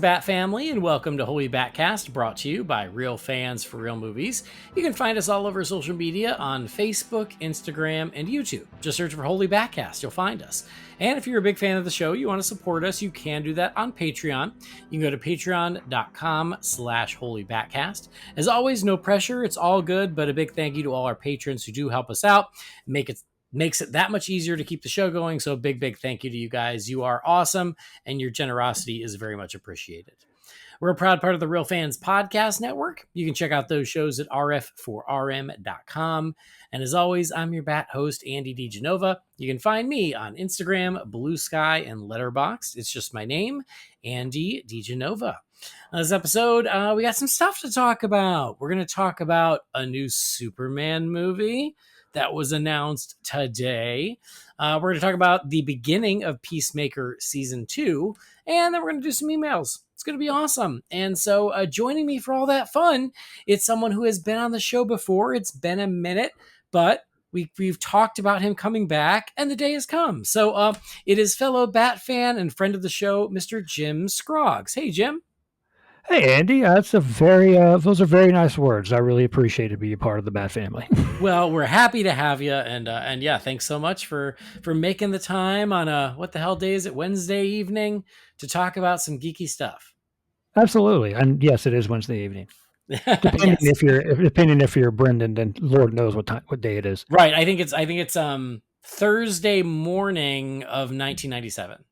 Bat family, and welcome to Holy BatCast, brought to you by real fans for real movies. You can find us all over social media on Facebook, Instagram, and YouTube. Just search for Holy BatCast, you'll find us. And if you're a big fan of the show, you want to support us, you can do that on Patreon. You can go to patreon.com/holybatcast. As always, no pressure, it's all good, but a big thank you to all our patrons who do help us out, makes it that much easier to keep the show going. So a big thank you to you guys. You are awesome, and your generosity is very much appreciated. We're a proud part of the Real Fans Podcast Network. You can check out those shows at rf4rm.com. And as always, I'm your Bat host, Andy DiGenova. You can find me on Instagram, Blue Sky, and Letterboxd. It's just my name, Andy DiGenova. On this episode, we got some stuff to talk about. We're going to talk about a new Superman movie that was announced today. We're going to talk about the beginning of Peacemaker Season 2, and then we're going to do some emails. It's going to be awesome. And so joining me for all that fun, it's someone who has been on the show before. It's been a minute, but we've talked about him coming back, and the day has come. So it is fellow Bat fan and friend of the show, Mr. Jim Scroggs. Hey, Jim. Hey, Andy, those are very nice words. I really appreciate it being a part of the Bat family. Well, we're happy to have you, and yeah, thanks so much for making the time on what the hell day is it? Wednesday evening to talk about some geeky stuff. Absolutely, and yes, it is Wednesday evening. Depending if you're Brendan, then Lord knows what day it is. Right, I think it's Thursday morning of 1997.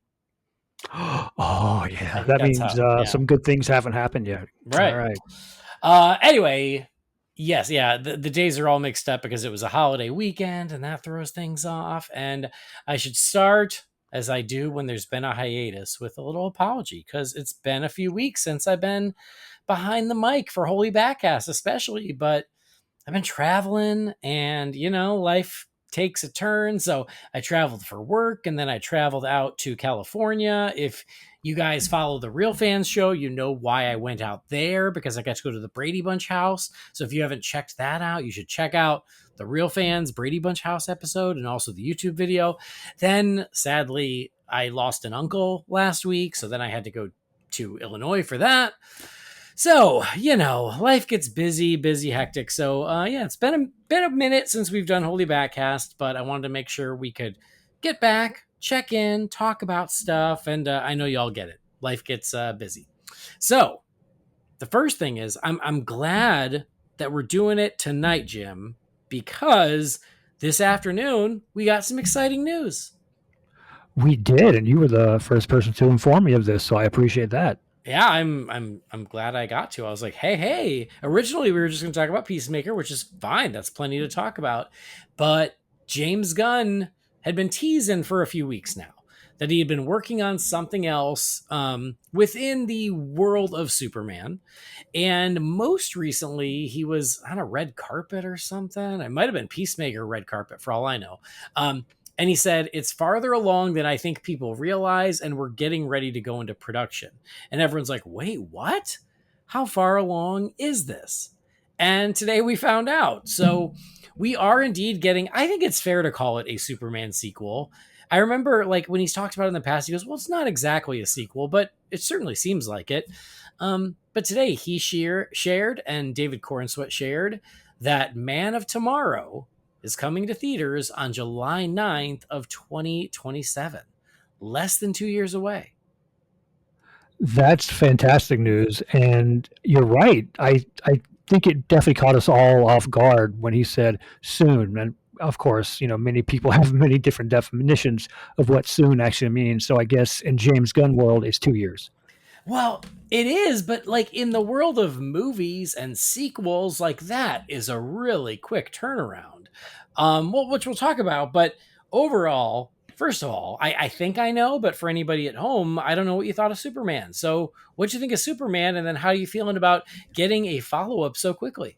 Oh yeah, that means some good things haven't happened yet. Right. All right. Anyway, yes, yeah, the days are all mixed up because it was a holiday weekend, and that throws things off. And I should start, as I do when there's been a hiatus, with a little apology, because it's been a few weeks since I've been behind the mic for Holy BatCast, especially. But I've been traveling, and life takes a turn. So I traveled for work, and then I traveled out to California. If you guys follow the Real Fans show, you know why I went out there, because I got to go to the Brady Bunch house. So if you haven't checked that out, you should check out the Real Fans Brady Bunch house episode and also the YouTube video. Then sadly, I lost an uncle last week. So then I had to go to Illinois for that. So, life gets busy, hectic. So, it's been a minute since we've done Holy BatCast, but I wanted to make sure we could get back, check in, talk about stuff, and I know y'all get it. Life gets busy. So, the first thing is, I'm glad that we're doing it tonight, Jim, because this afternoon we got some exciting news. We did, and you were the first person to inform me of this, so I appreciate that. Yeah, I'm glad I got to. I was like, hey. Originally, we were just going to talk about Peacemaker, which is fine. That's plenty to talk about. But James Gunn had been teasing for a few weeks now that he had been working on something else within the world of Superman. And most recently, he was on a red carpet or something. It might have been Peacemaker red carpet, for all I know. And he said, it's farther along than I think people realize, and we're getting ready to go into production. And everyone's like, wait, what? How far along is this? And today we found out. So we are indeed getting, I think it's fair to call it a Superman sequel. I remember when he's talked about it in the past, he goes, well, it's not exactly a sequel, but it certainly seems like it. But today he shared, and David Corenswet shared, that Man of Tomorrow is coming to theaters on July 9th of 2027. Less than 2 years away. That's fantastic news. And you're right. I think it definitely caught us all off guard when he said soon. And of course, many people have many different definitions of what soon actually means. So I guess in James Gunn world, it's 2 years. Well, it is, but in the world of movies and sequels, that is a really quick turnaround. Which we'll talk about, but overall, first of all, I think I know, but for anybody at home, I don't know what you thought of Superman. So what'd you think of Superman? And then how are you feeling about getting a follow-up so quickly?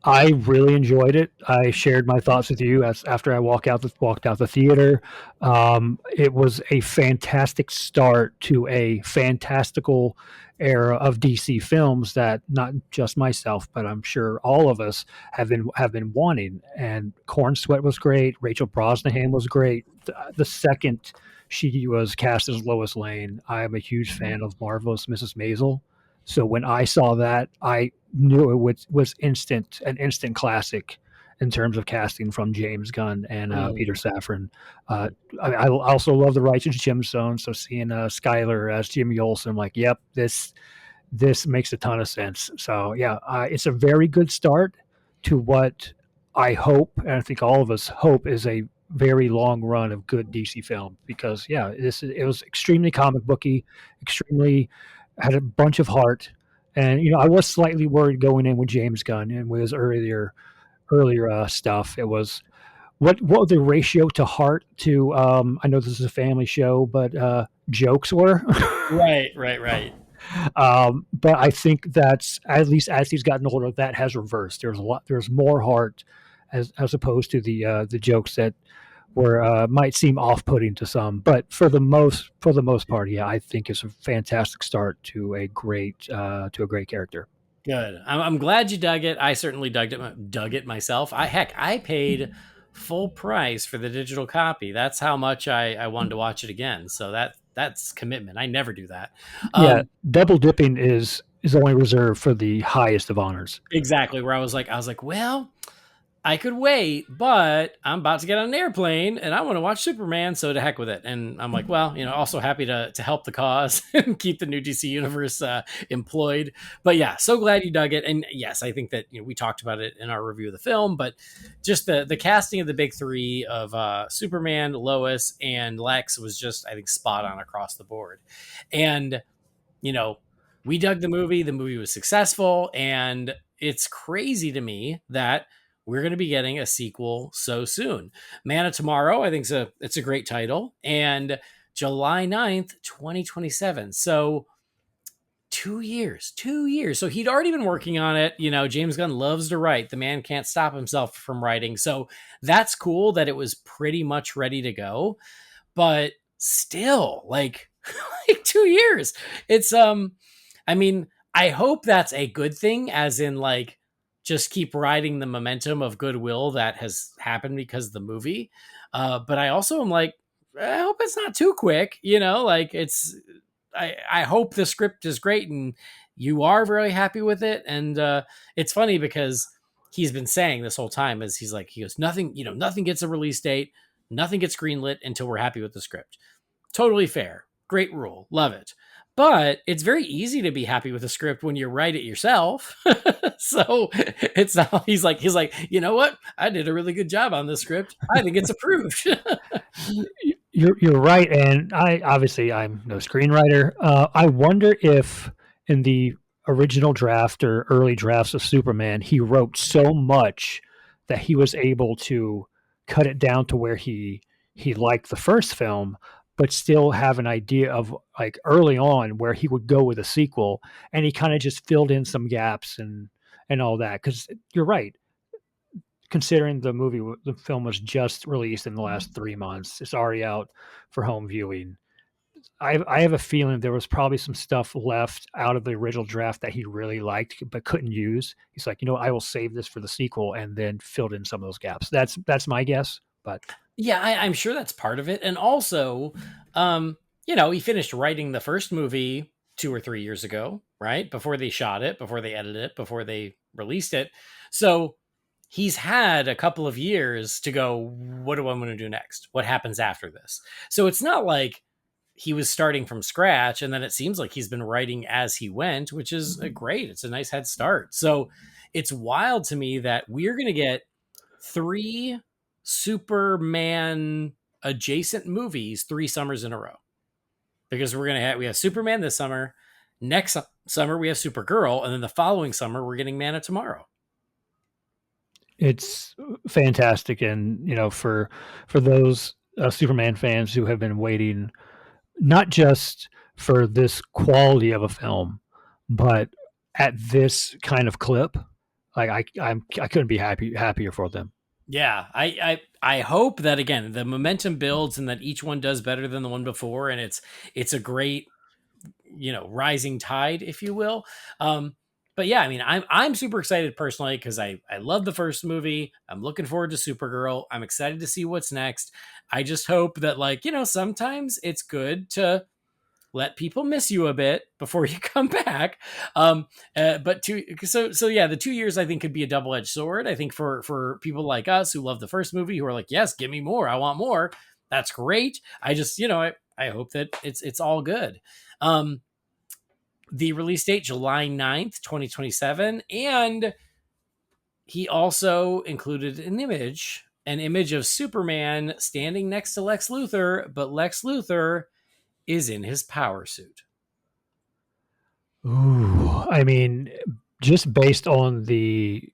I really enjoyed it. I shared my thoughts with you as after I walked out the theater. It was a fantastic start to a fantastical era of DC films that not just myself, but I'm sure all of us have been wanting. And Corn Sweat was great. Rachel Brosnahan was great. The second she was cast as Lois Lane, I am a huge fan of Marvelous Mrs. Maisel. So when I saw that, I knew was an instant classic in terms of casting from James Gunn and Peter Mm. Safran. Uh, I also love the Righteous Gemstone, so seeing Skyler as Jimmy Olsen, like, yep, this makes a ton of sense. So yeah, it's a very good start to what I hope, and I think all of us hope, is a very long run of good DC film. Because yeah, it was extremely comic booky, extremely had a bunch of heart, and I was slightly worried going in with James Gunn and with his earlier stuff. It was what the ratio to heart to I know this is a family show, but jokes were. Right, right, right. But I think that's, at least as he's gotten older, that has reversed. There's more heart, as opposed to the jokes that were might seem off putting to some. But for the most part, yeah, I think it's a fantastic start to a great character. Good. I'm glad you dug it. I certainly dug it myself. I paid full price for the digital copy. That's how much I wanted to watch it again. So that's commitment. I never do that. Yeah, Um, double dipping is only reserved for the highest of honors. exactly. Where I was like, well, I could wait, but I'm about to get on an airplane and I want to watch Superman, so to heck with it. And I'm like, well, also happy to help the cause and keep the new DC universe employed. But yeah, so glad you dug it. And yes, I think that we talked about it in our review of the film, but just the casting of the big three of Superman, Lois, and Lex was just, I think, spot on across the board. And you know, we dug the movie. The movie was successful, and it's crazy to me that we're going to be getting a sequel so soon. Man of Tomorrow, I think it's a great title, and July 9th, 2027. So 2 years, 2 years. So he'd already been working on it. James Gunn loves to write. The man can't stop himself from writing. So that's cool that it was pretty much ready to go, but still, like, like 2 years. It's I mean, I hope that's a good thing, as in, like, just keep riding the momentum of goodwill that has happened because of the movie. But I also am like, I hope it's not too quick, like, I hope the script is great and you are very happy with it. And it's funny because he's been saying this whole time, as he goes, nothing gets a release date, nothing gets greenlit until we're happy with the script. Totally fair. Great rule. Love it. But it's very easy to be happy with a script when you write it yourself. So it's not, he's like, you know what? I did a really good job on this script. I think it's approved. You're right, and I'm no screenwriter. I wonder if in the original draft or early drafts of Superman, he wrote so much that he was able to cut it down to where he liked the first film, but still have an idea of, like, early on where he would go with a sequel, and he kind of just filled in some gaps and all that. Because you're right, considering the film was just released in the last 3 months, it's already out for home viewing. I have a feeling there was probably some stuff left out of the original draft that he really liked but couldn't use. He's like, I will save this for the sequel, and then filled in some of those gaps. That's my guess, but Yeah, I'm sure that's part of it. And also, he finished writing the first movie 2 or 3 years ago, right? Before they shot it, before they edited it, before they released it. So he's had a couple of years to go, what do I want to do next? What happens after this? So it's not like he was starting from scratch, and then it seems like he's been writing as he went, which is great. It's a nice head start. So it's wild to me that we're going to get three Superman adjacent movies 3 summers in a row, because we have Superman this summer, next summer we have Supergirl, and then the following summer we're getting Man of Tomorrow. it's fantastic. And for those Superman fans who have been waiting, not just for this quality of a film, but at this kind of clip, I couldn't be happier for them. Yeah, I hope that again the momentum builds and that each one does better than the one before, and it's a great, rising tide, if you will. But yeah, I mean, I'm super excited personally because I love the first movie. I'm looking forward to Supergirl. I'm excited to see what's next. I just hope that, like, sometimes it's good to let people miss you a bit before you come back. But so yeah, the 2 years I think could be a double edged sword. I think for people like us who love the first movie, who are like, yes, give me more, I want more. That's great. I just I hope that it's all good. Um, the release date July 9th, 2027, and he also included an image of Superman standing next to Lex Luthor, but Lex Luthor is in his power suit. Ooh, I mean, just based on the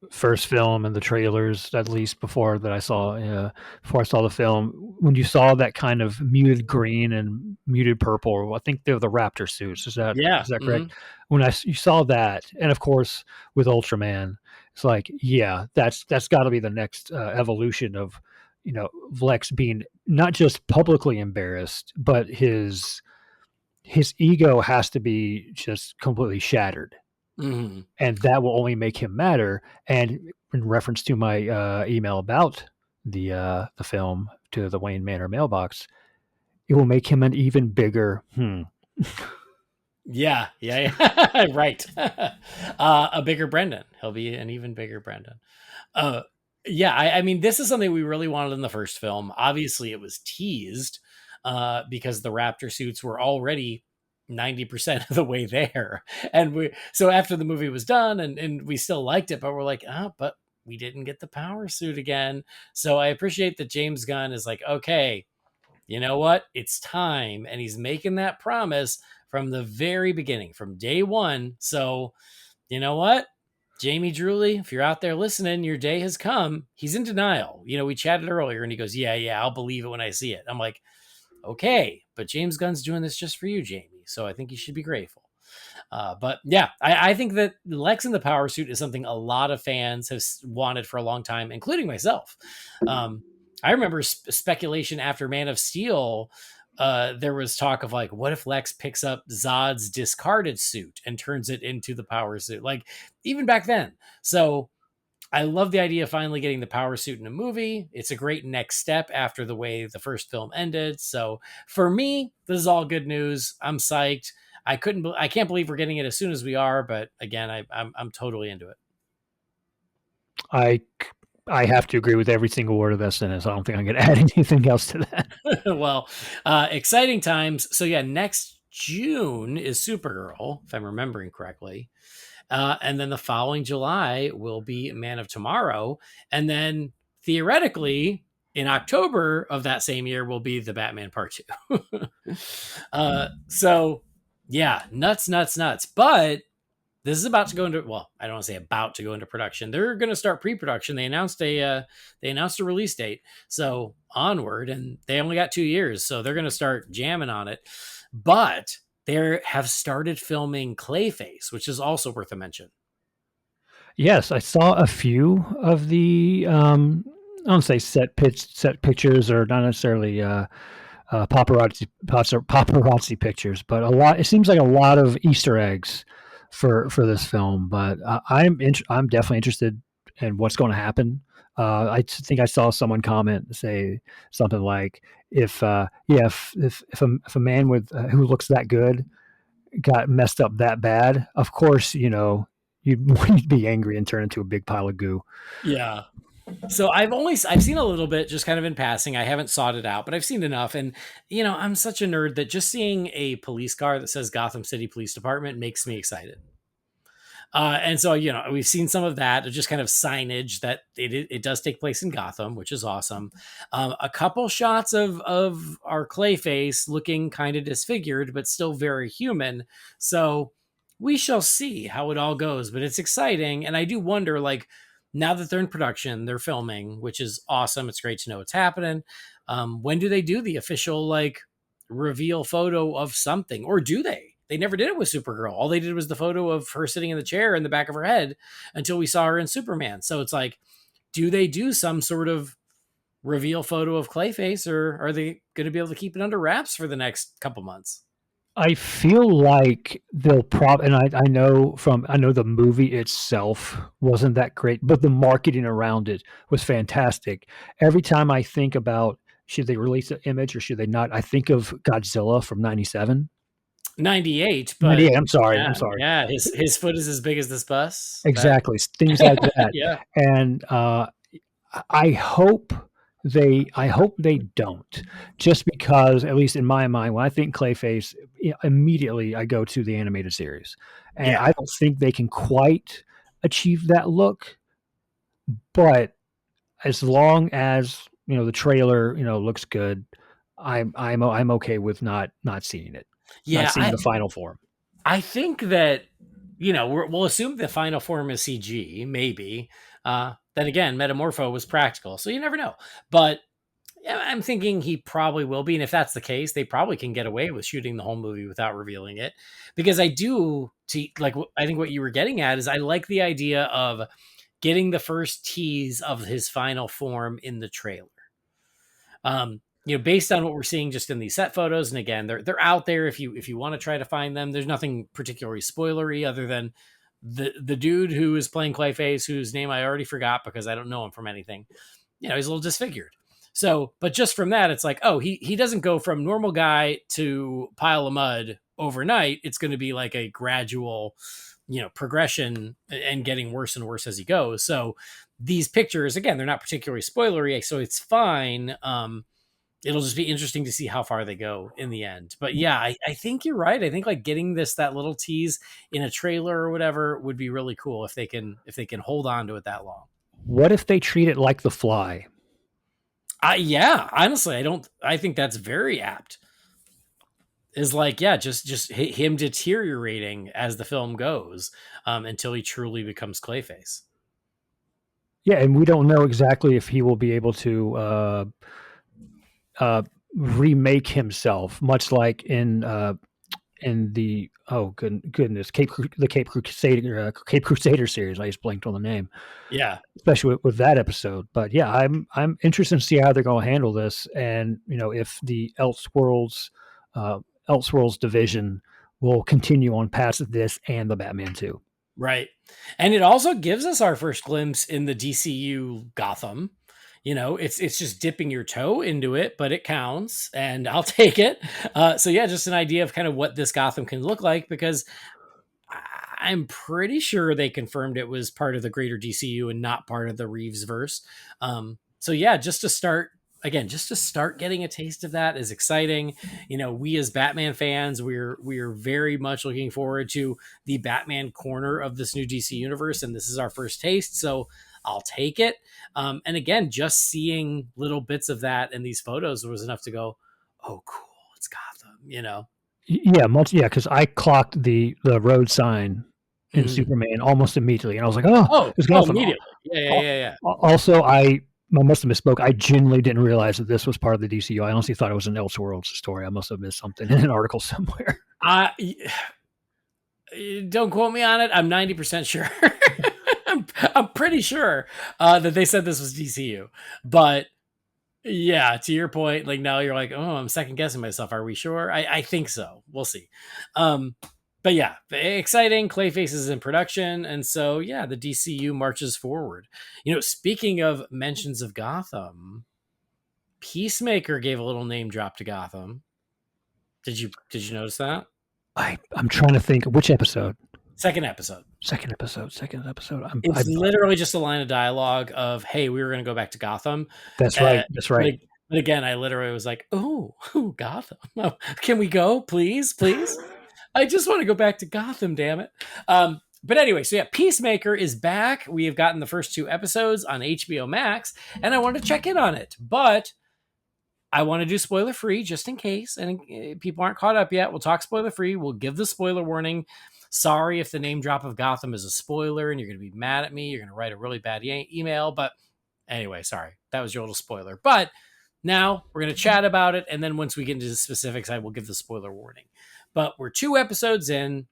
first film and the trailers, at least before I saw the film, when you saw that kind of muted green and muted purple, I think they're the Raptor suits. Yeah. Is that Hmm. correct? You saw that, and of course with Ultraman, it's like, yeah, that's got to be the next evolution of, Lex being not just publicly embarrassed, but his ego has to be just completely shattered, Hmm. and that will only make him matter. And in reference to my email about the film to the Wayne Manor mailbox, it will make him an even bigger. Yeah, yeah, yeah. Right. A bigger Brendan. He'll be an even bigger Brendan. Uh, yeah, I mean, this is something we really wanted in the first film. Obviously, it was teased because the Raptor suits were already 90% of the way there. And so after the movie was done and we still liked it, but we're like, but we didn't get the power suit again. So I appreciate that James Gunn is like, okay, you know what? It's time. And he's making that promise from the very beginning, from day one. So, you know what? Jamie Drewley, if you're out there listening, your day has come. He's in denial. We chatted earlier and he goes, yeah, yeah, I'll believe it when I see it. I'm like, okay, but James Gunn's doing this just for you, Jamie. So I think you should be grateful. But yeah, I think that Lex in the power suit is something a lot of fans have wanted for a long time, including myself. I remember speculation after Man of Steel. There was talk of like, what if Lex picks up Zod's discarded suit and turns it into the power suit? Like even back then. So I love the idea of finally getting the power suit in a movie. It's a great next step after the way the first film ended. So for me, this is all good news. I'm psyched. I can't believe we're getting it as soon as we are. But again, I'm totally into it. I I have to agree with every single word of that sentence. I don't think I'm going to add anything else to that. Well, exciting times. So yeah, next June is Supergirl, if I'm remembering correctly. And then the following July will be Man of Tomorrow. And then theoretically, in October of that same year will be the Batman Part 2. So, yeah, nuts, nuts, nuts. But this is about to go into, well, I don't want to say about to go into production. They're going to start pre-production. They announced a release date. So onward, and they only got 2 years. So they're going to start jamming on it. But they have started filming Clayface, which is also worth a mention. Yes, I saw a few of the I don't say set pictures, or not necessarily paparazzi pictures, but a lot. It seems like a lot of Easter eggs for this film. But I'm definitely interested in what's going to happen. Think I saw someone comment say something like, "If yeah, if a man with who looks that good got messed up that bad, of course, you'd be angry and turn into a big pile of goo." Yeah. So I've seen a little bit just kind of in passing. I haven't sought it out, but I've seen enough. And I'm such a nerd that just seeing a police car that says Gotham City Police Department makes me excited. And so, we've seen some of that, just kind of signage that it does take place in Gotham, which is awesome. A couple shots of our Clayface looking kind of disfigured, but still very human. So we shall see how it all goes, but it's exciting. And I do wonder, like, now that they're in production, they're filming, which is awesome. It's great to know what's happening. When do they do the official, like, reveal photo of something, or do they? they never did it with Supergirl. All they did was the photo of her sitting in the chair in the back of her head until we saw her in Superman. So it's like, do they do some sort of reveal photo of Clayface, or are they going to be able to keep it under wraps for the next couple months? I feel like they'll and I know the movie itself wasn't that great, but the marketing around it was fantastic. Every time I think about should they release an image or should they not, I think of Godzilla from 97. 98, but 98, I'm sorry, yeah, I'm sorry. yeah, his foot is as big as this bus. That Exactly, things like that. yeah, And, I hope I hope they don't, just because, at least in my mind, when I think Clayface, immediately I go to the animated series, and yeah, I don't think they can quite achieve that look, but as long as, the trailer, looks good, I'm okay with not seeing it, not yeah. seeing the final form. I think that we'll assume the final form is CG, maybe. Then again, Metamorpho was practical, so you never know. But yeah, I'm thinking he probably will be, and if that's the case, they probably can get away with shooting the whole movie without revealing it. Because I do see, like, I think what you were getting at is I like the idea of getting the first tease of his final form in the trailer. Based on what we're seeing just in these set photos, and again, they're out there if you want to try to find them. There's nothing particularly spoilery other than the dude who is playing Clayface, whose name I already forgot because I don't know him from anything. He's a little disfigured. So, but just from that, it's like, oh, he doesn't go from normal guy to pile of mud overnight. It's going to be like a gradual, progression and getting worse and worse as he goes. So these pictures, again, they're not particularly spoilery, so it's fine. It'll just be interesting to see how far they go in the end. But yeah, I think you're right. I think like getting that little tease in a trailer or whatever would be really cool if they can hold on to it that long. What if they treat it like The Fly? Yeah, honestly, I think that's very apt. Is like, yeah, just him deteriorating as the film goes, until he truly becomes Clayface. Yeah, and we don't know exactly if he will be able to remake himself, much like in the goodness Cape Crusader series. I just blanked on the name, Yeah, especially with that episode. But yeah, I'm interested to see how they're going to handle this, and if the Elseworlds division will continue on past this and the Batman 2. right. And it also gives us our first glimpse in the DCU Gotham. It's just dipping your toe into it, but it counts, and I'll take it. So yeah, just an idea of kind of what this Gotham can look like, because I'm pretty sure they confirmed it was part of the greater DCU and not part of the Reeves verse. So yeah, just to start getting a taste of that is exciting. We as Batman fans, we're very much looking forward to the Batman corner of this new DC universe, and this is our first taste. So I'll take it. And again, just seeing little bits of that in these photos was enough to go, oh, cool, it's Gotham. Yeah, because I clocked the road sign in Mhm. Superman almost immediately, and I was like, "Oh, it's Oh, Gotham." immediately. Yeah. Also, I must have misspoke. I genuinely didn't realize that this was part of the DCU. I honestly thought it was an Elseworlds story. I must have missed something in an article somewhere. I don't quote me on it. I'm 90% sure. I'm pretty sure that they said this was DCU, but yeah, to your point, like now you're like, oh, I'm second guessing myself. Are we sure? I think so. We'll see. Um, but yeah, exciting. Clayface is in production, and so yeah, the DCU marches forward. Speaking of mentions of Gotham, Peacemaker gave a little name drop to Gotham. Did you notice that? I'm trying to think which episode. Second episode. Second episode. Second episode. It's literally just a line of dialogue of, "Hey, we were going to go back to Gotham." That's Uh, right. That's but, right. but again, I literally was like, "Oh, Gotham! Oh, can we go, please, please? I just want to go back to Gotham. Damn it!" But anyway, so yeah, Peacemaker is back. We have gotten the first 2 episodes on HBO Max, and I wanted to check in on it, but I want to do spoiler free just in case, and people aren't caught up yet. We'll talk spoiler free. We'll give the spoiler warning. Sorry if the name drop of Gotham is a spoiler and you're going to be mad at me. You're going to write a really bad email. But anyway, sorry. That was your little spoiler. But now we're going to chat about it. And then once we get into the specifics, I will give the spoiler warning. But we're 2 episodes in.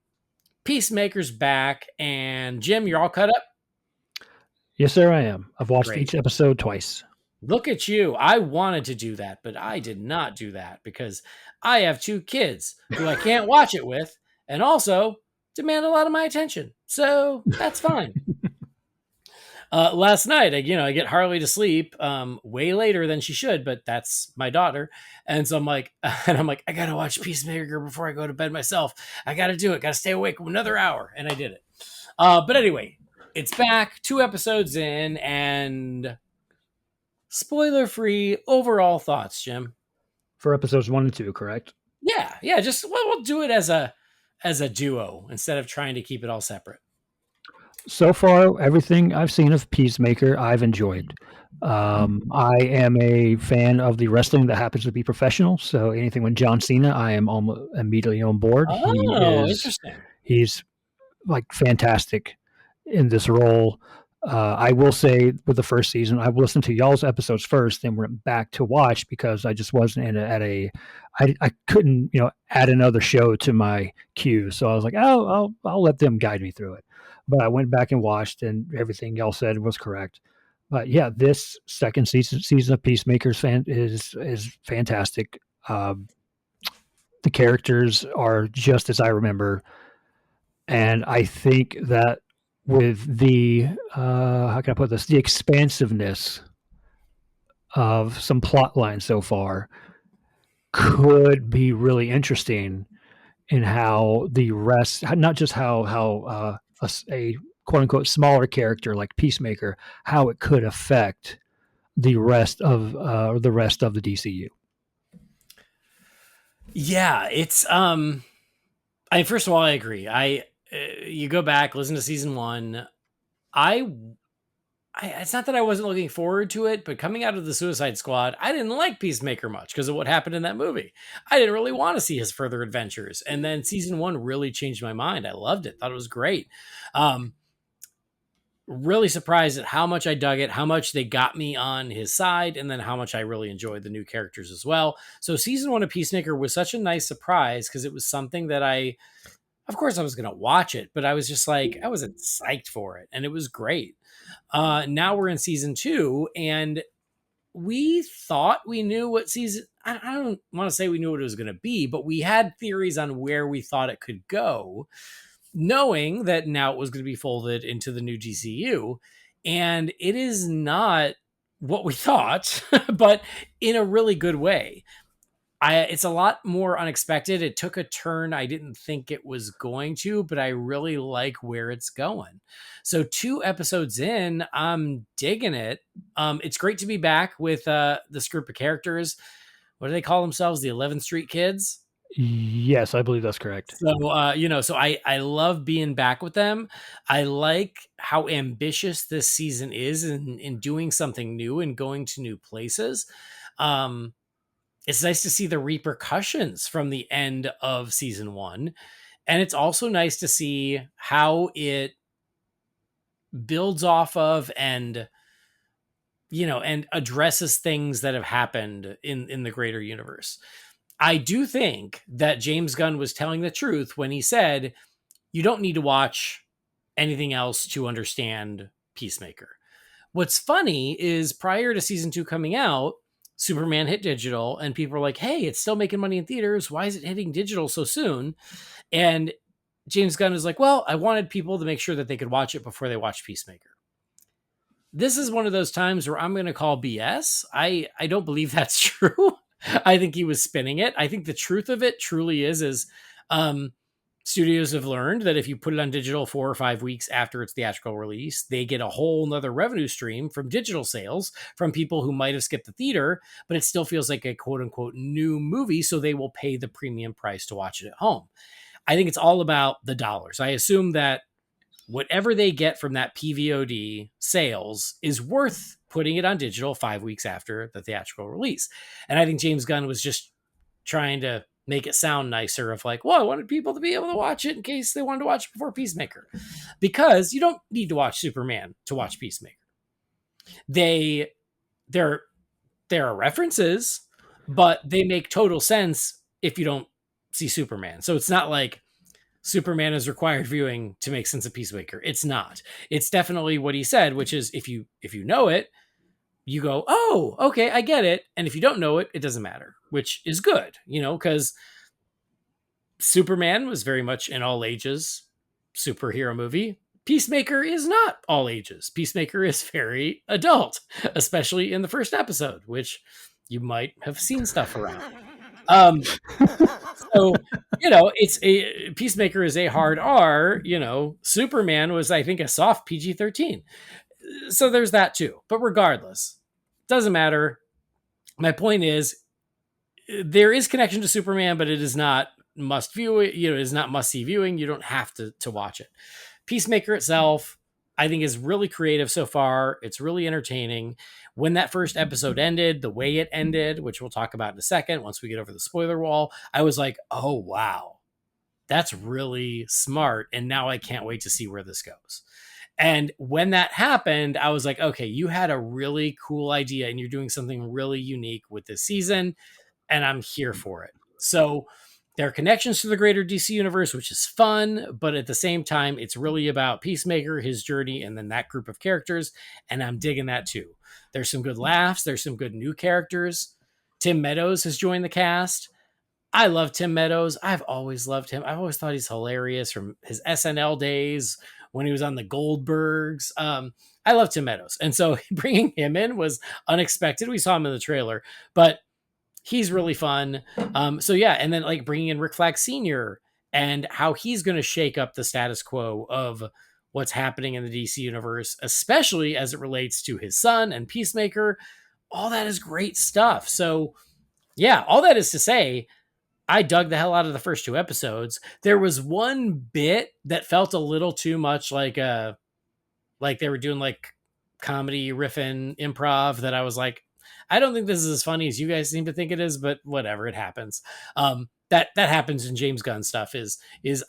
Peacemaker's back, and Jim, you're all cut up. Yes, sir, I am. I've watched Great. each episode twice. Look at you. I wanted to do that, but I did not do that because I have 2 kids who I can't watch it with and also demand a lot of my attention. So that's fine. Last night, I get Harley to sleep way later than she should, but that's my daughter. And so I'm like, I got to watch Peacemaker before I go to bed myself. I got to do it. Got to stay awake another hour. And I did it. But anyway, it's back 2 episodes in, and spoiler free overall thoughts, Jim. For episodes 1 and 2, correct? Yeah. Just we'll do it as a duo instead of trying to keep it all separate. So far, everything I've seen of Peacemaker, I've enjoyed. I am a fan of the wrestling that happens to be professional. So anything with John Cena, I am almost immediately on board. Oh, interesting. He's like fantastic in this role. I will say with the first season, I've listened to y'all's episodes first, then went back to watch because I just wasn't I couldn't, add another show to my queue. So I was like, oh, I'll let them guide me through it. But I went back and watched, and everything y'all said was correct. But yeah, this second season of Peacemakers is fantastic. The characters are just as I remember, and I think that with the how can I put this, the expansiveness of some plot lines so far could be really interesting in how the rest, not just how a quote unquote smaller character like Peacemaker, how it could affect the rest of the DCU. Yeah, it's first of all, I agree. You go back, listen to season 1. It's not that I wasn't looking forward to it, but coming out of the Suicide Squad, I didn't like Peacemaker much because of what happened in that movie. I didn't really want to see his further adventures. And then season 1 really changed my mind. I loved it. Thought it was great. Really surprised at how much I dug it, how much they got me on his side, and then how much I really enjoyed the new characters as well. So season 1 of Peacemaker was such a nice surprise because it was something that of course I was going to watch it, but I was just like, I wasn't psyched for it. And it was great. Now we're in season 2, and we thought we knew what season. I don't want to say we knew what it was going to be, but we had theories on where we thought it could go, knowing that now it was going to be folded into the new DCU. And it is not what we thought, but in a really good way. It's a lot more unexpected. It took a turn I didn't think it was going to, but I really like where it's going. So 2 episodes in, I'm digging it. It's great to be back with this group of characters. What do they call themselves? The 11th Street Kids? Yes, I believe that's correct. So, so I love being back with them. I like how ambitious this season is in doing something new and going to new places. It's nice to see the repercussions from the end of season 1. And it's also nice to see how it builds off of and addresses things that have happened in the greater universe. I do think that James Gunn was telling the truth when he said, you don't need to watch anything else to understand Peacemaker. What's funny is prior to season 2 coming out, Superman hit digital, and people were like, hey, it's still making money in theaters. Why is it hitting digital so soon? And James Gunn is like, well, I wanted people to make sure that they could watch it before they watch Peacemaker. This is one of those times where I'm going to call BS. I don't believe that's true. I think he was spinning it. I think the truth of it truly is studios have learned that if you put it on digital 4 or 5 weeks after its theatrical release, they get a whole nother revenue stream from digital sales from people who might have skipped the theater, but it still feels like a quote unquote new movie. So they will pay the premium price to watch it at home. I think it's all about the dollars. I assume that whatever they get from that PVOD sales is worth putting it on digital 5 weeks after the theatrical release. And I think James Gunn was just trying to make it sound nicer of like, well, I wanted people to be able to watch it in case they wanted to watch it before Peacemaker, because you don't need to watch Superman to watch Peacemaker. There are references, but they make total sense if you don't see Superman. So it's not like Superman is required viewing to make sense of Peacemaker. It's not. It's definitely what he said, which is if you know it, you go, oh, okay, I get it. And if you don't know it, it doesn't matter, which is good, because Superman was very much an all ages superhero movie. Peacemaker is not all ages. Peacemaker is very adult, especially in the first episode, which you might have seen stuff around. Um, so, it's a Peacemaker is a hard R, Superman was, I think, a soft PG-13. So there's that too. But regardless, doesn't matter. My point is there is connection to Superman, but it is not must view it. It is not must see viewing. You don't have to watch it. Peacemaker itself, I think, is really creative so far. It's really entertaining. When that first episode ended, the way it ended, which we'll talk about in a second, once we get over the spoiler wall, I was like, oh, wow, that's really smart. And now I can't wait to see where this goes. And when that happened, I was like, okay, you had a really cool idea and you're doing something really unique with this season, and I'm here for it. So there are connections to the greater DC universe, which is fun, but at the same time, it's really about Peacemaker, his journey, and then that group of characters, and I'm digging that too. There's some good laughs. There's some good new characters. Tim Meadows has joined the cast. I love Tim Meadows. I've always loved him. I've always thought he's hilarious from his SNL days when he was on the Goldbergs. I love Tim Meadows. And so bringing him in was unexpected. We saw him in the trailer, but he's really fun. So yeah, and then like bringing in Rick Flag Sr. and how he's going to shake up the status quo of what's happening in the DC universe, especially as it relates to his son and Peacemaker. All that is great stuff. So yeah, all that is to say, I dug the hell out of the first two episodes. There was one bit that felt a little too much like they were doing like comedy riffing improv that I was like, I don't think this is as funny as you guys seem to think it is, but whatever, it happens. That happens in James Gunn stuff is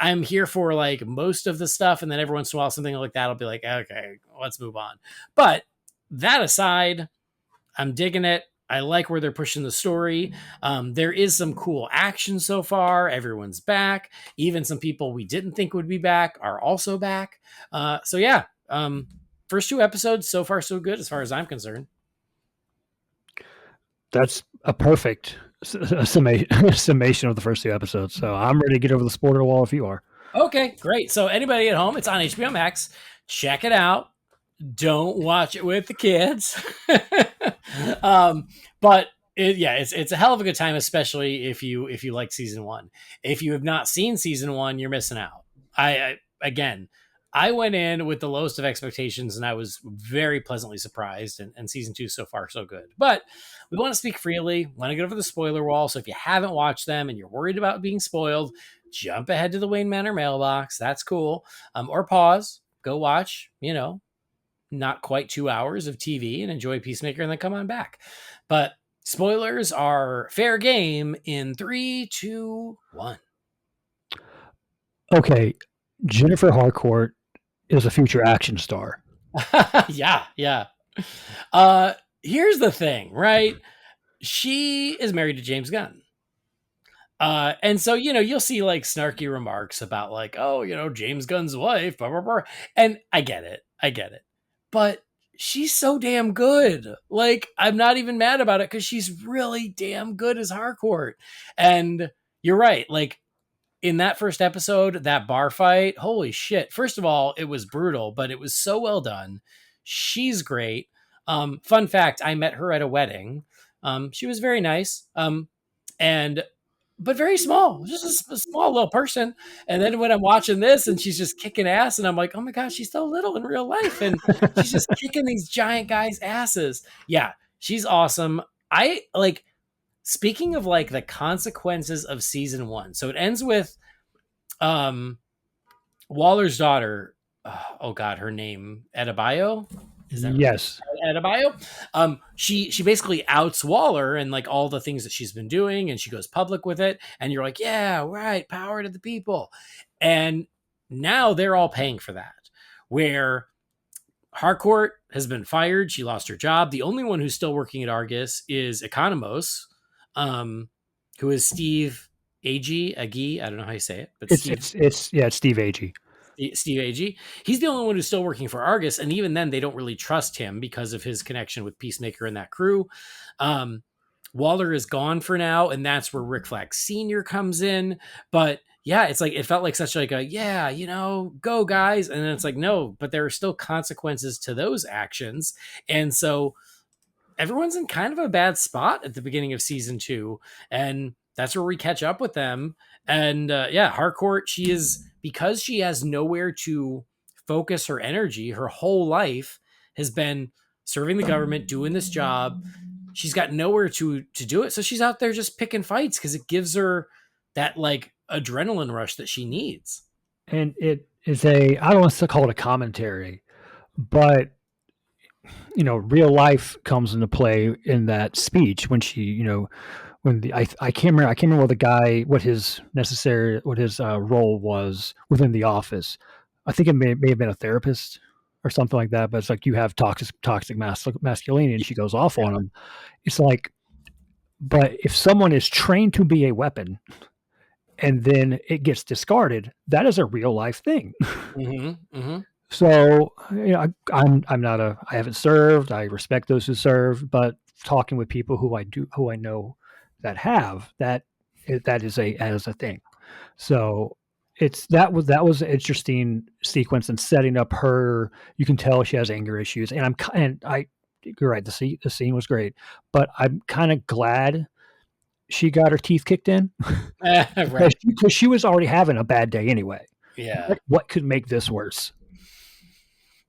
I'm here for like most of the stuff, and then every once in a while something like that I'll be like, okay, let's move on. But that aside, I'm digging it. I like where they're pushing the story. There is some cool action so far. Everyone's back. Even some people we didn't think would be back are also back. So yeah, first two episodes so far so good as far as I'm concerned. That's a perfect summation of the first two episodes. So I'm ready to get over the spoiler wall if you are. Okay, great. So anybody at home, it's on HBO Max. Check it out. Don't watch it with the kids. But it's a hell of a good time, especially if you like season one. If you have not seen season one, you're missing out. I went in with the lowest of expectations and I was very pleasantly surprised, and season two so far so good. But we want to speak freely, want to get over the spoiler wall. So if you haven't watched them and you're worried about being spoiled, jump ahead to the Wayne Manor mailbox. That's cool. Or pause, go watch, not quite 2 hours of TV and enjoy Peacemaker and then come on back. But spoilers are fair game in 3, 2, 1. Okay. Jennifer Harcourt is a future action star. Yeah. Here's the thing, right? She is married to James Gunn. And so, you'll see like snarky remarks about like, oh, James Gunn's wife, blah, blah, blah. And I get it. But she's so damn good. Like, I'm not even mad about it because she's really damn good as Harcourt. And you're right. Like, in that first episode, that bar fight, holy shit. First of all, it was brutal, but it was so well done. She's great. Fun fact, I met her at a wedding. She was very nice. But very small, just a small little person. And then when I'm watching this and she's just kicking ass and I'm like, oh my gosh, she's so little in real life. And she's just kicking these giant guys' asses. Yeah, she's awesome. Speaking of like the consequences of season one. So it ends with Waller's daughter. Oh God, her name, Adebayo. Is that yes? Right? Adebayo. She basically outs Waller and like all the things that she's been doing, and she goes public with it. And you're like, yeah, right, power to the people. And now they're all paying for that. Where Harcourt has been fired, she lost her job. The only one who's still working at Argus is Economos, who is Steve Agee, I don't know how you say it, but It's Steve Agee. Steve Agee. He's the only one who's still working for Argus, and even then, they don't really trust him because of his connection with Peacemaker and that crew. Um, Waller is gone for now, and that's where Rick Flag Sr. comes in. But yeah, it's like it felt like such like a go guys, and then it's like no, but there are still consequences to those actions, and so everyone's in kind of a bad spot at the beginning of season 2, and that's where we catch up with them. And Harcourt, she is, because she has nowhere to focus her energy. Her whole life has been serving the government, doing this job. She's got nowhere to do it, so she's out there just picking fights because it gives her that like adrenaline rush that she needs. And it is a, I don't want to call it a commentary, but real life comes into play in that speech when she, when I can't remember what the guy, what his role was within the office. I think it may have been a therapist or something like that. But it's like you have toxic masculinity, and she goes off on him. It's like, but if someone is trained to be a weapon and then it gets discarded, that is a real life thing. Mm-hmm, mm-hmm. So I'm not I haven't served. I respect those who serve, but talking with people who I know that have that is a thing. So that was an interesting sequence and setting up her. You can tell she has anger issues, you're right. The scene was great, but I'm kind of glad she got her teeth kicked in Right. because she was already having a bad day anyway. Yeah. What could make this worse?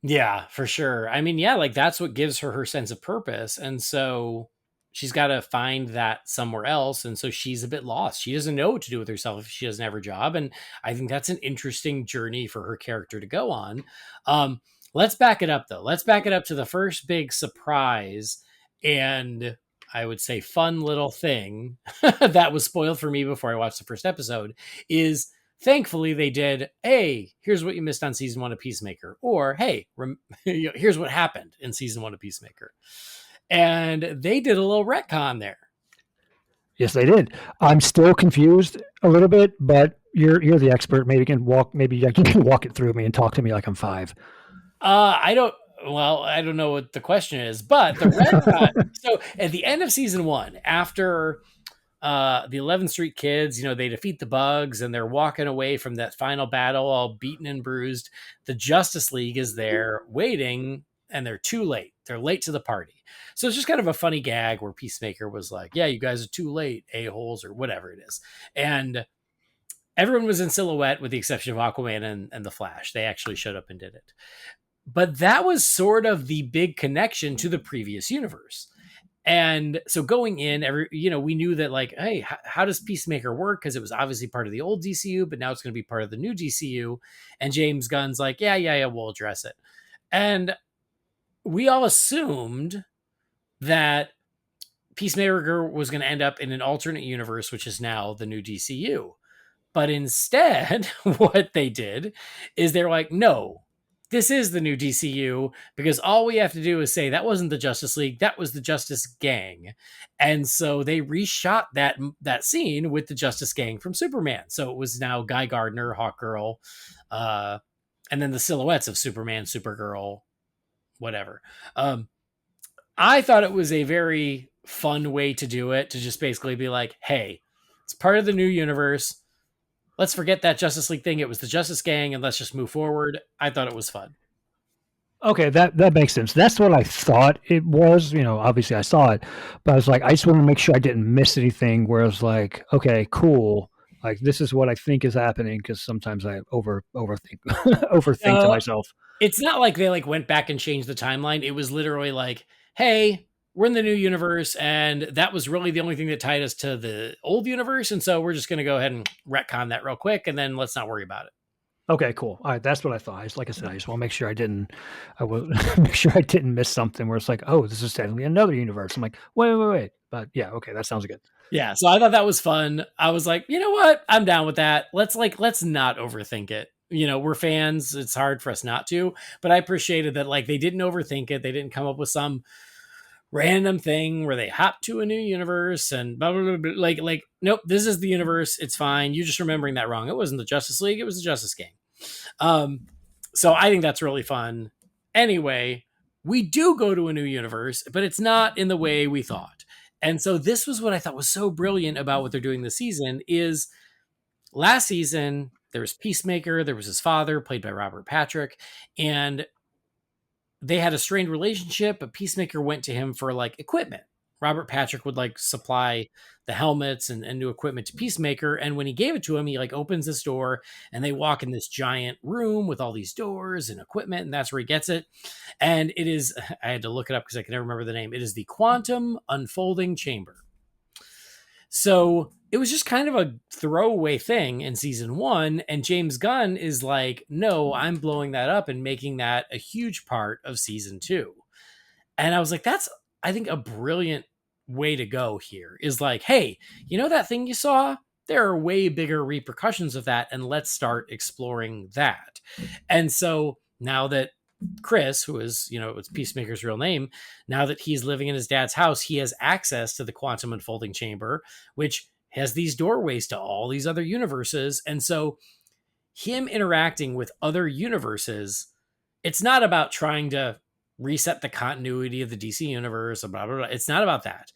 Yeah, for sure. I mean, yeah, like that's what gives her sense of purpose. And so she's got to find that somewhere else. And so she's a bit lost. She doesn't know what to do with herself if she doesn't have her job. And I think that's an interesting journey for her character to go on. Let's back it up, though. Let's back it up to the first big surprise and I would say fun little thing that was spoiled for me before I watched the first episode is thankfully they did, hey, here's what you missed on season 1 of Peacemaker, or hey, here's what happened in season 1 of Peacemaker. And they did a little retcon there. Yes, they did. I'm still confused a little bit, but you're the expert. Maybe you can walk it through me and talk to me like I'm 5. I don't know what the question is, but the retcon. So at the end of season 1, after the 11th Street kids, they defeat the bugs and they're walking away from that final battle all beaten and bruised. The Justice League is there waiting and they're too late. They're late to the party. So it's just kind of a funny gag where Peacemaker was like, yeah, you guys are too late, a-holes, or whatever it is. And everyone was in silhouette with the exception of Aquaman and the Flash. They actually showed up and did it. But that was sort of the big connection to the previous universe. And so going in, we knew that like, hey, how does Peacemaker work? Because it was obviously part of the old DCU, but now it's going to be part of the new DCU. And James Gunn's like, yeah, we'll address it. And we all assumed that Peacemaker was going to end up in an alternate universe, which is now the new DCU. But instead, what they did is they're like, no, this is the new DCU because all we have to do is say that wasn't the Justice League, that was the Justice Gang. And so they reshot that scene with the Justice Gang from Superman. So it was now Guy Gardner, Hawkgirl, and then the silhouettes of Superman, Supergirl, whatever. I thought it was a very fun way to do it, to just basically be like, hey, it's part of the new universe. Let's forget that Justice League thing. It was the Justice Gang, and let's just move forward. I thought it was fun. Okay, that makes sense. That's what I thought it was. Obviously I saw it, but I was like, I just want to make sure I didn't miss anything. Where I was like, okay, cool. Like this is what I think is happening because sometimes I overthink to myself. It's not like they like went back and changed the timeline. It was literally like, hey, we're in the new universe, and that was really the only thing that tied us to the old universe, and so we're just going to go ahead and retcon that real quick, and then let's not worry about it. Okay, cool. All right, that's what I thought. Like I said, I just want to make sure I will make sure I didn't miss something where it's like, oh, this is technically another universe. I'm like, wait. But yeah, okay, that sounds good. Yeah, so I thought that was fun. I was like, you know what? I'm down with that. Let's not overthink it. We're fans. It's hard for us not to, but I appreciated that like they didn't overthink it. They didn't come up with some random thing where they hop to a new universe and blah, blah, blah, blah. Like, nope, this is the universe. It's fine. You're just remembering that wrong. It wasn't the Justice League. It was the Justice Gang. So I think that's really fun. Anyway, we do go to a new universe, but it's not in the way we thought. And so this was what I thought was so brilliant about what they're doing this season is last season there was Peacemaker, there was his father played by Robert Patrick, and they had a strained relationship, but Peacemaker went to him for like equipment. Robert Patrick would like supply the helmets and new equipment to Peacemaker. And when he gave it to him, he like opens this door and they walk in this giant room with all these doors and equipment. And that's where he gets it. And it is, I had to look it up because I can never remember the name. It is the Quantum Unfolding Chamber. So it was just kind of a throwaway thing in season one. And James Gunn is like, no, I'm blowing that up and making that a huge part of season two. And I was like, that's, I think, a brilliant way to go here is like, hey, you know that thing you saw? There are way bigger repercussions of that. And let's start exploring that. And so now that Chris, who is, it's Peacemaker's real name, now that he's living in his dad's house, he has access to the quantum unfolding chamber, which has these doorways to all these other universes. And so him interacting with other universes, it's not about trying to reset the continuity of the DC universe, blah, blah, blah. It's not about that.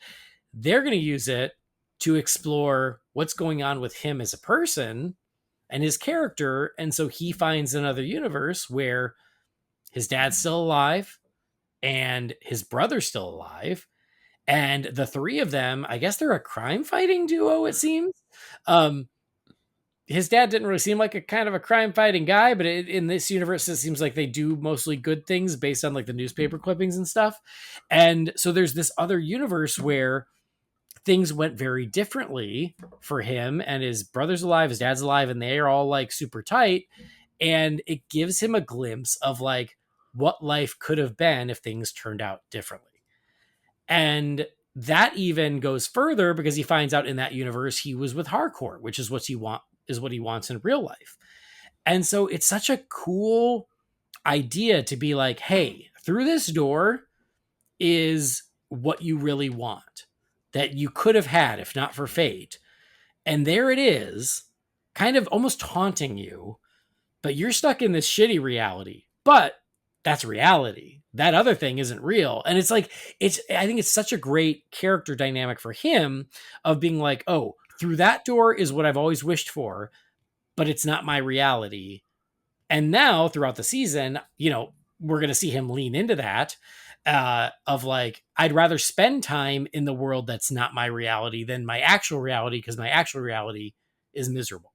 They're going to use it to explore what's going on with him as a person and his character. And so he finds another universe where his dad's still alive and his brother's still alive. And the three of them, I guess they're a crime fighting duo, it seems. His dad didn't really seem like a kind of a crime fighting guy, but in this universe, it seems like they do mostly good things based on like the newspaper clippings and stuff. And so there's this other universe where things went very differently for him, and his brother's alive, his dad's alive, and they are all like super tight. And it gives him a glimpse of like what life could have been if things turned out differently. And that even goes further because he finds out in that universe he was with Harcourt, which is what he wants in real life. And so it's such a cool idea to be like, hey, through this door is what you really want that you could have had if not for fate. And there it is, kind of almost taunting you, but you're stuck in this shitty reality. But that's reality. That other thing isn't real. And it's like, I think it's such a great character dynamic for him of being like, oh, through that door is what I've always wished for, but it's not my reality. And now throughout the season, we're going to see him lean into that of like, I'd rather spend time in the world that's not my reality than my actual reality, because my actual reality is miserable.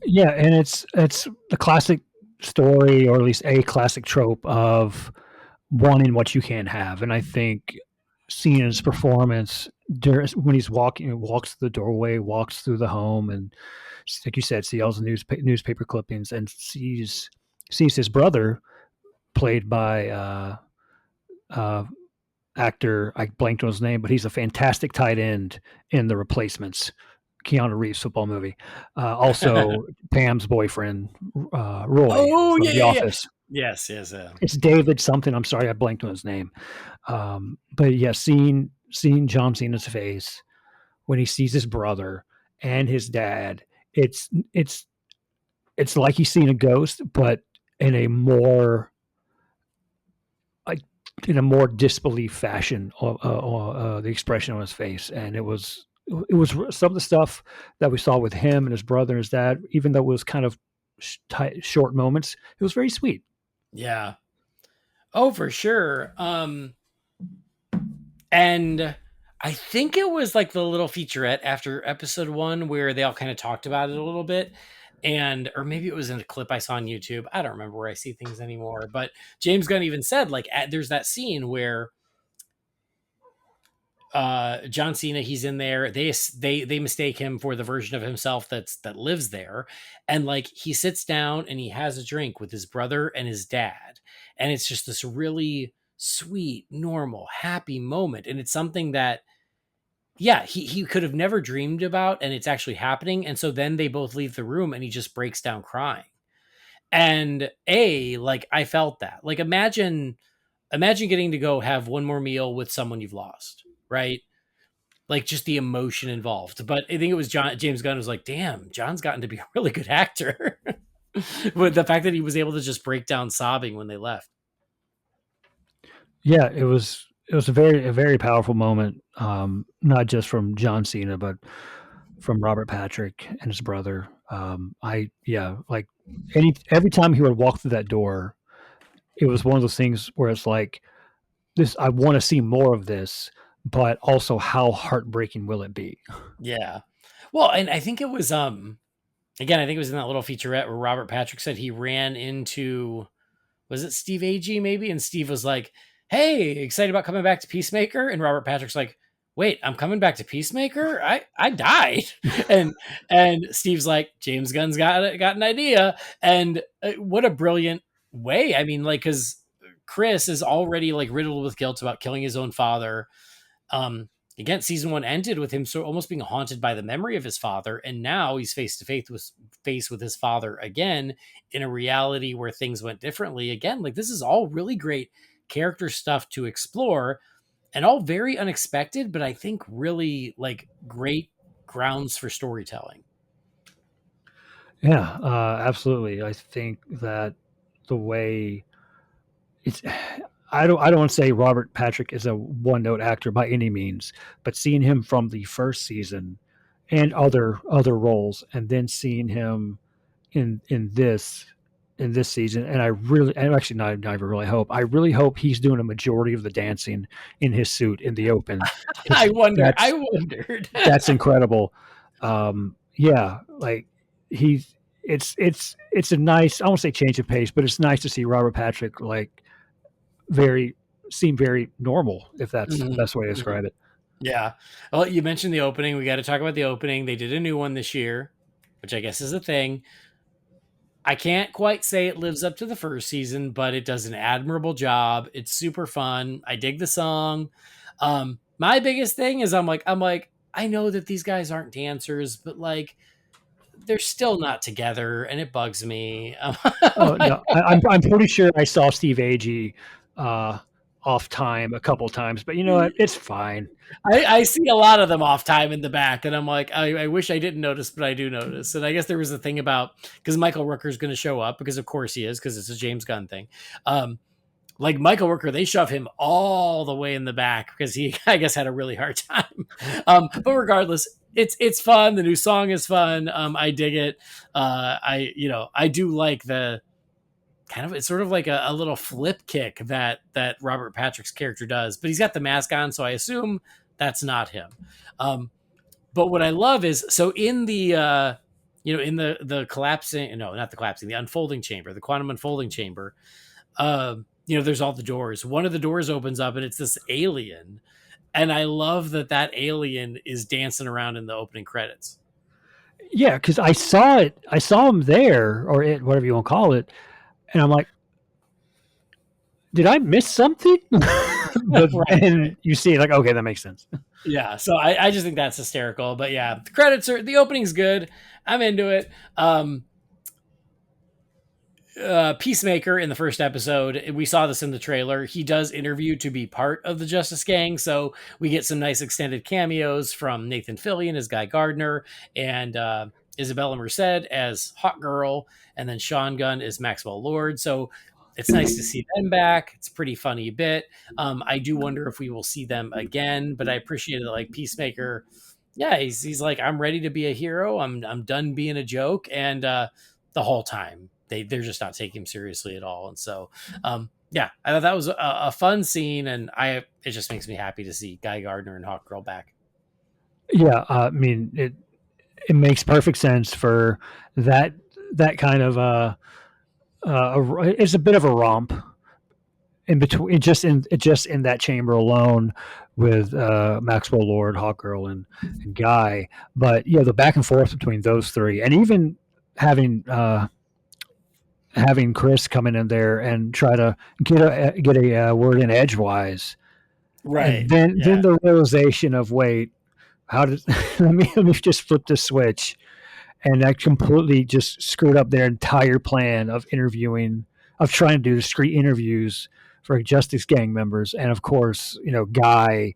Yeah, and it's the classic story, or at least a classic trope of wanting what you can't have. And I think seeing his performance when he's walks through the doorway, walks through the home, and like you said, see all the newspaper clippings, and sees his brother, played by actor, I blanked on his name, but he's a fantastic tight end in The Replacements, Keanu Reeves football movie. Also, Pam's boyfriend, Roy, Oh, from yeah, The yeah, yeah. Office. Yes. It's David something. I'm sorry, I blanked on his name. But yeah, seeing John Cena's face when he sees his brother and his dad, it's like he's seen a ghost, but in a more disbelief fashion, the expression on his face. And it was some of the stuff that we saw with him and his brother and his dad, even though it was kind of short moments, it was very sweet. Yeah. Oh, for sure. And I think it was like the little featurette after episode 1 where they all kind of talked about it a little bit. Or maybe it was in a clip I saw on YouTube. I don't remember where I see things anymore, but James Gunn even said like, there's that scene where John Cena, he's in there. They mistake him for the version of himself that lives there. And like, he sits down and he has a drink with his brother and his dad. And it's just this really sweet, normal, happy moment. And it's something that, yeah, he could have never dreamed about, and it's actually happening. And so then they both leave the room and he just breaks down crying. And like, I felt that. Like, imagine imagine getting to go have one more meal with someone you've lost, right? Like just the emotion involved. But I think it was James Gunn was like, damn, John's gotten to be a really good actor. With the fact that he was able to just break down sobbing when they left. Yeah, it was a very powerful moment, not just from John Cena, but from Robert Patrick and his brother. I yeah, like every time he would walk through that door, it was one of those things where it's like this. I want to see more of this, but also how heartbreaking will it be? Yeah. Well, and I think it was again, I think it was in that little featurette where Robert Patrick said he ran into, was it Steve Agee maybe? And Steve was like, "Hey, excited about coming back to Peacemaker?" And Robert Patrick's like, "Wait, I'm coming back to Peacemaker? I died." And Steve's like, "James Gunn's got an idea." And what a brilliant way. I mean, like, cuz Chris is already like riddled with guilt about killing his own father. Um, Again, season one ended with him so almost being haunted by the memory of his father, and now he's face to face with his father again in a reality where things went differently. Again, like this is all really great character stuff to explore, and all very unexpected, but I think really like great grounds for storytelling. Yeah, absolutely. I think that the way it's I don't want to say Robert Patrick is a one note actor by any means, but seeing him from the first season and other roles, and then seeing him in this season, and actually not even really hope. I really hope he's doing a majority of the dancing in his suit in the open I because wonder. I that's wondered. that's incredible. Yeah, like he's it's a nice, I won't say change of pace, but it's nice to see Robert Patrick like very seem very normal, if that's the Mhm, best way to mhm. describe it. Yeah. Well, you mentioned the opening. We got to talk about the opening. They did a new one this year, which I guess is a thing. I can't quite say it lives up to the first season, but it does an admirable job. It's super fun. I dig the song. My biggest thing is I'm like, I know that these guys aren't dancers, but like they're still not together, and it bugs me. I'm Oh like, no, I'm pretty sure I saw Steve Agee uh, off time a couple times, but you know what? It's fine. I see a lot of them off time in the back, and I'm like, I wish I didn't notice, but I do notice. And I guess there was a thing about because Michael Rooker's going to show up because of course he is because it's a James Gunn thing. Um, like Michael Rooker, they shove him all the way in the back because he, I guess, had a really hard time. But regardless, it's fun. The new song is fun. I dig it. I do like the kind of it's sort of like a little flip kick that Robert Patrick's character does, but he's got the mask on, so I assume that's not him. Um, but what I love is so in the in the collapsing, no, not the collapsing, the unfolding chamber, the quantum unfolding chamber. There's all the doors. One of the doors opens up, and it's this alien, and I love that alien is dancing around in the opening credits. Yeah, because I saw it. I saw him there, or it, whatever you want to call it, and I'm like, did I miss something? But Right, right. then you see it, like, okay, that makes sense. Yeah, so I just think that's hysterical. But yeah, the opening's good. I'm into it. Peacemaker in the first episode, we saw this in the trailer. He does interview to be part of the Justice Gang, so we get some nice extended cameos from Nathan Fillion as Guy Gardner and Isabella Merced as Hawk Girl, and then Sean Gunn as Maxwell Lord. So it's nice to see them back. It's a pretty funny bit. I do wonder if we will see them again, but I appreciate it. Like Peacemaker, yeah, he's like, I'm ready to be a hero. I'm done being a joke, and the whole time they're just not taking him seriously at all. And so, yeah, I thought that was a fun scene, and it just makes me happy to see Guy Gardner and Hawk Girl back. Yeah, I mean, it makes perfect sense for that that kind of it's a bit of a romp in between, just in that chamber alone with Maxwell Lord, Hawkgirl, and Guy. But yeah, the back and forth between those three, and even having having Chris come in there and try to get a word in edgewise, and Right. then Yeah. the realization of, wait, how did let me just flip the switch, and that completely just screwed up their entire plan of interviewing, of trying to do discrete interviews for Justice Gang members, and of course, Guy.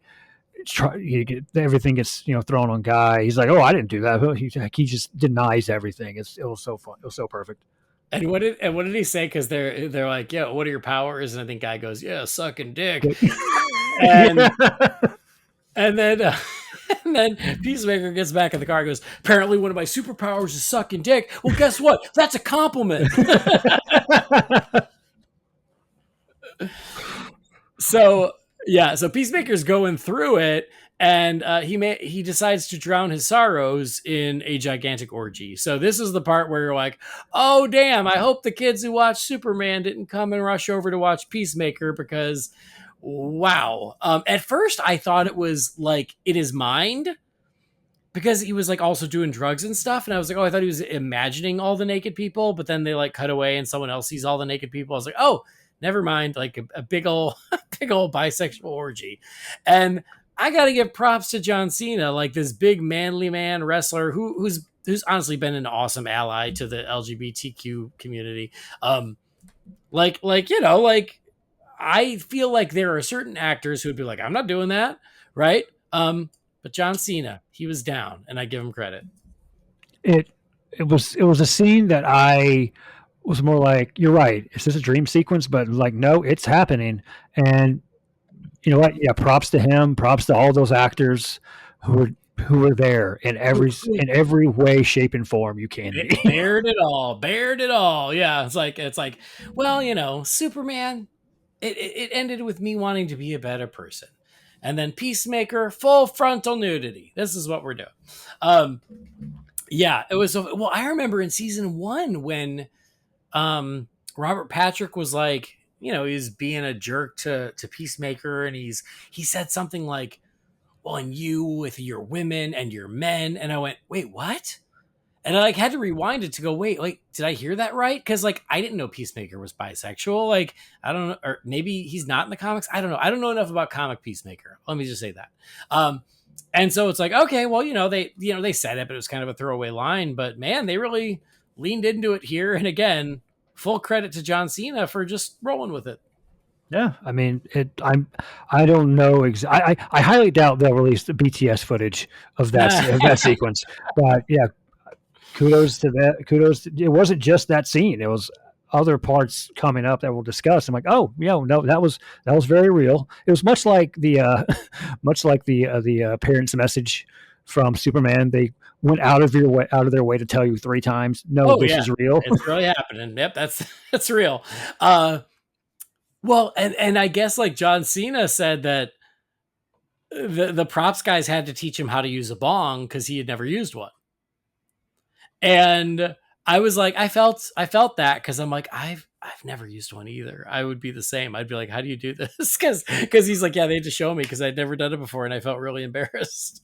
Everything gets thrown on Guy. He's like, "Oh, I didn't do that." He just denies everything. It was so fun. It was so perfect. And what did he say? Because they're like, yeah, what are your powers? And I think Guy goes, yeah, sucking dick. Yeah. And and then and then Peacemaker gets back in the car and goes, apparently one of my superpowers is sucking dick. Well, guess what? That's a compliment. So yeah, so Peacemaker's going through it, and he decides to drown his sorrows in a gigantic orgy. So this is the part where you're like, oh damn! I hope the kids who watch Superman didn't come and rush over to watch Peacemaker, because wow. At first I thought it was like in his mind, because he was like also doing drugs and stuff, and I was like, oh, I thought he was imagining all the naked people, but then they like cut away and someone else sees all the naked people. I was like, oh, never mind, like a big old big old bisexual orgy. And I gotta give props to John Cena, like this big manly man wrestler who's honestly been an awesome ally to the LGBTQ community. Like I feel like there are certain actors who would be like, I'm not doing that, right? But John Cena, he was down, and I give him credit. It was a scene that I was more like, you're right. Is this a dream sequence? But like, no, it's happening. And you know what? Yeah, props to him. Props to all those actors who were there in every way, shape, and form you can be. Bared it all, bared it all. Yeah, it's like, well, Superman. It ended with me wanting to be a better person, and then Peacemaker, full frontal nudity. This is what we're doing. Yeah, it was. Well, I remember in season 1 when Robert Patrick was like, he's being a jerk to Peacemaker, and he said something like, well, and you with your women and your men, and I went, wait, what? And I like had to rewind it to go, wait, like, did I hear that right? Because like I didn't know Peacemaker was bisexual. Like, I don't know, or maybe he's not in the comics. I don't know. I don't know enough about comic Peacemaker. Let me just say that. And so it's like, okay, well, they said it, but it was kind of a throwaway line. But man, they really leaned into it here. And again, full credit to John Cena for just rolling with it. Yeah, I mean, I don't know. I highly doubt they'll release the BTS footage of that sequence. But yeah, kudos to that. It wasn't just that scene. It was other parts coming up that we'll discuss. I'm like, oh yeah, no, that was very real. It was much like the parents' message from Superman. They went out of their way to tell you 3 times, no, this is real. It's really happening. Yep, that's real. Well, and I guess like John Cena said that the props guys had to teach him how to use a bong because he had never used one. And I was like, I felt that, because I'm like, I've never used one either. I would be the same. I'd be like, how do you do this? Because he's like, yeah, they had to show me because I'd never done it before, and I felt really embarrassed.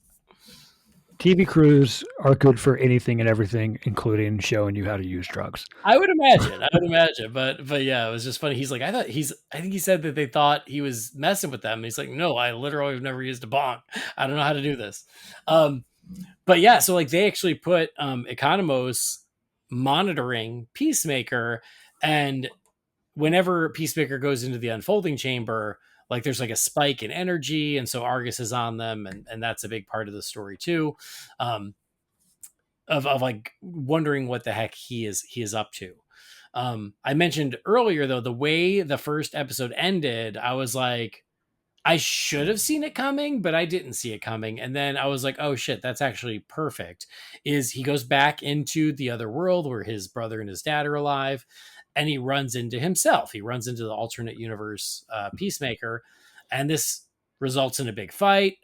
TV crews are good for anything and everything, including showing you how to use drugs. I would imagine, but yeah, it was just funny. He's like, I think he said that they thought he was messing with them. And he's like, no, I literally have never used a bong. I don't know how to do this. But yeah, so like they actually put Economos monitoring Peacemaker, and whenever Peacemaker goes into the unfolding chamber, like there's like a spike in energy, and so Argus is on them, and that's a big part of the story too, of like wondering what the heck he is up to. I mentioned earlier though, the way the first episode ended, I was like, I should have seen it coming, but I didn't see it coming. And then I was like, oh shit, that's actually perfect. Is he goes back into the other world where his brother and his dad are alive, and he runs into himself. He runs into the alternate universe Peacemaker, and this results in a big fight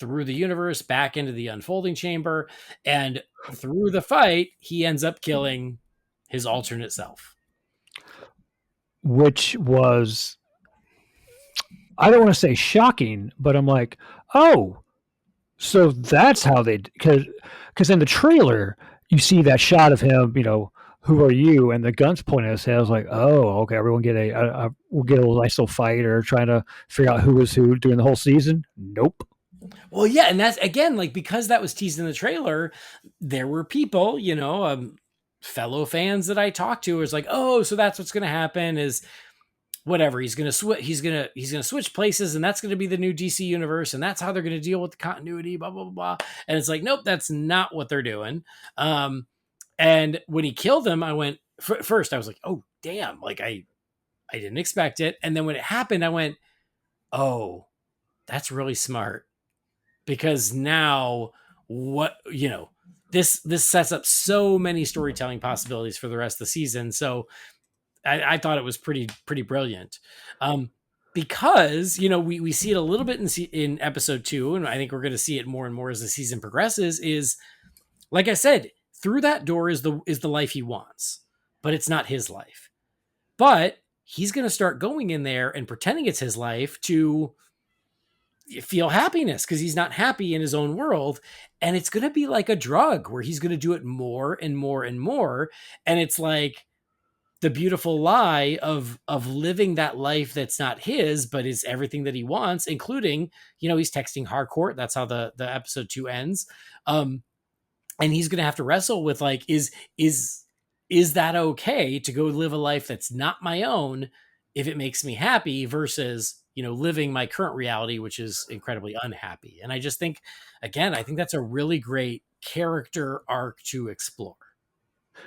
through the universe, back into the unfolding chamber, and through the fight, he ends up killing his alternate self. Which was, I don't want to say shocking, but I'm like, oh, so that's how they, because in the trailer, you see that shot of him, who are you? And the gun's pointing at his head. I was like, oh, okay, everyone we'll get a nice little fight, or trying to figure out who is who during the whole season. Nope. Well, yeah, and that's again, like, because that was teased in the trailer, there were people, fellow fans that I talked to was like, oh, so that's what's going to happen, is whatever, he's gonna switch, he's gonna switch places, and that's gonna be the new DC universe, and that's how they're gonna deal with the continuity, blah blah blah blah. And it's like, nope, that's not what they're doing. And when he killed him, I went first, I was like, oh damn, like I didn't expect it. And then when it happened, I went, oh, that's really smart, because now what, this sets up so many storytelling possibilities for the rest of the season. So I thought it was pretty brilliant. Because we see it a little bit in episode 2, and I think we're going to see it more and more as the season progresses. Is, like I said, through that door is the life he wants, but it's not his life. But he's going to start going in there and pretending it's his life to feel happiness, because he's not happy in his own world. And it's going to be like a drug where he's going to do it more and more and more. And it's like the beautiful lie of living that life that's not his, but is everything that he wants, including, he's texting Harcourt. That's how the episode 2 ends. And he's going to have to wrestle with, like, is that okay to go live a life that's not my own if it makes me happy, versus, living my current reality, which is incredibly unhappy. And I just think, again, I think that's a really great character arc to explore.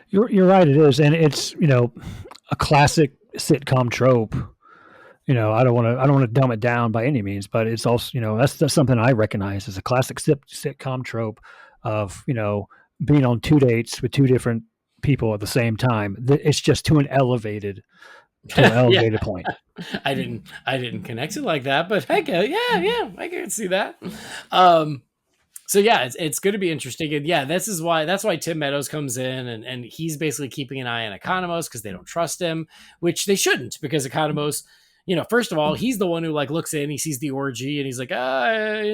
You're right. It is, and it's a classic sitcom trope. I don't want to dumb it down by any means, but it's also that's something I recognize as a classic sitcom trope of being on 2 dates with 2 different people at the same time. It's just to an elevated Yeah. point. I didn't connect it like that, but heck yeah, I can see that. So yeah, it's going to be interesting. And yeah, that's why Tim Meadows comes in, and he's basically keeping an eye on Economos, because they don't trust him, which they shouldn't, because Economos, first of all, he's the one who like looks in, he sees the orgy, and he's like,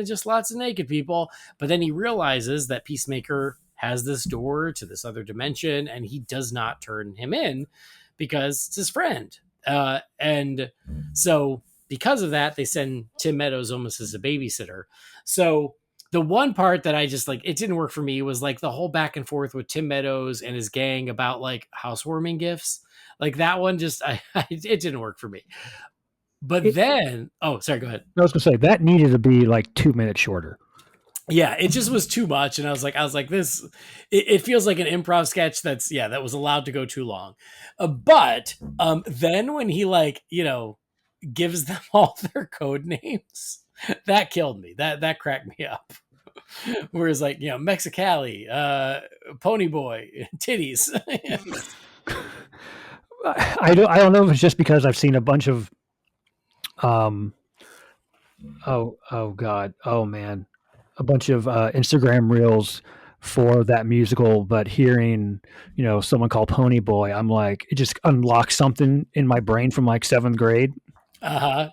just lots of naked people. But then he realizes that Peacemaker has this door to this other dimension, and he does not turn him in because it's his friend. And so because of that, they send Tim Meadows almost as a babysitter. So the one part that I just like, it didn't work for me, was like the whole back and forth with Tim Meadows and his gang about like housewarming gifts. Like that one just, it didn't work for me. But then, oh, sorry, go ahead. I was gonna say that needed to be like 2 minutes shorter. Yeah, it just was too much. And I was like, this, it feels like an improv sketch that was allowed to go too long. But then when he gives them all their code names, that killed me. That cracked me up. Whereas Mexicali, Pony Boy, titties. I don't know if it's just because I've seen a bunch of oh god, oh man, a bunch of Instagram reels for that musical, but hearing someone called Pony Boy, I'm like, it just unlocks something in my brain from like 7th grade. Yeah.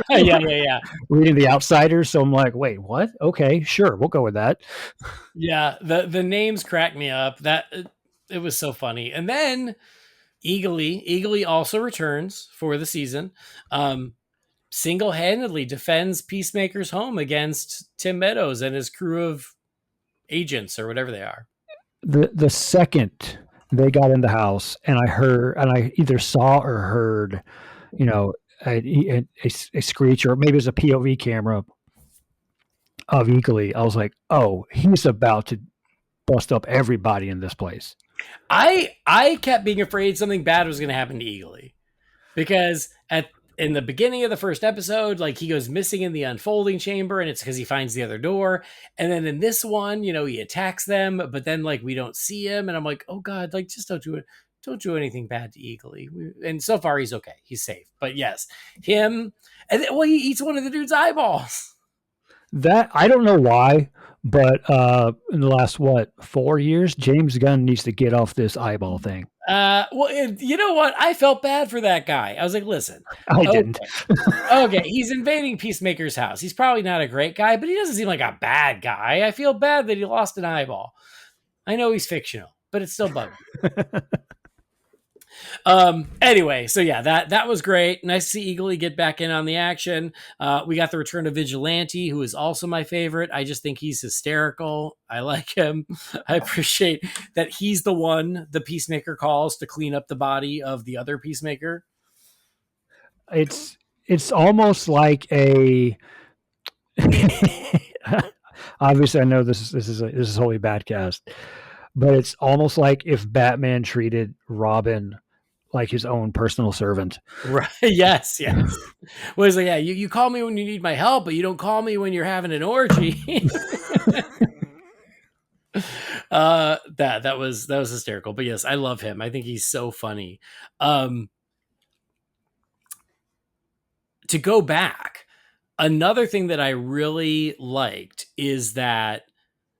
Yeah. Reading The Outsiders, so I'm like, wait, what? Okay, sure, we'll go with that. Yeah, the names cracked me up. That it was so funny. And then Eagly also returns for the season. Single-handedly defends Peacemaker's home against Tim Meadows and his crew of agents, or whatever they are. The second they got in the house, and I either saw or heard, a screech, or maybe it was a POV camera of Eagly, I was like, oh, he's about to bust up everybody in this place. I kept being afraid something bad was going to happen to Eagly, because in the beginning of the first episode, like he goes missing in the unfolding chamber, and it's because he finds the other door. And then in this one, he attacks them, but then like we don't see him, and I'm like, oh god, like just don't do it. Don't do anything bad to Eagly. And so far he's okay. He's safe. But yes, him, and he eats one of the dude's eyeballs. That I don't know why, but in the last 4 years, James Gunn needs to get off this eyeball thing. Well, you know what? I felt bad for that guy. I was like, listen, I didn't. Okay, he's invading Peacemaker's house. He's probably not a great guy, but he doesn't seem like a bad guy. I feel bad that he lost an eyeball. I know he's fictional, but it's still bugging me. Anyway, so yeah, that was great. Nice to see Eagly get back in on the action. We got the return of Vigilante, who is also my favorite. I just think he's hysterical. I like him. I appreciate that he's the one the Peacemaker calls to clean up the body of the other Peacemaker. it's it's almost like a obviously I know this is Holy BatCast, but it's almost like if Batman treated Robin like his own personal servant. Right. Yes. Yes. Was like, yeah, you call me when you need my help, but you don't call me when you're having an orgy. That was hysterical. But yes, I love him. I think he's so funny. Um, to go back, another thing that I really liked is that,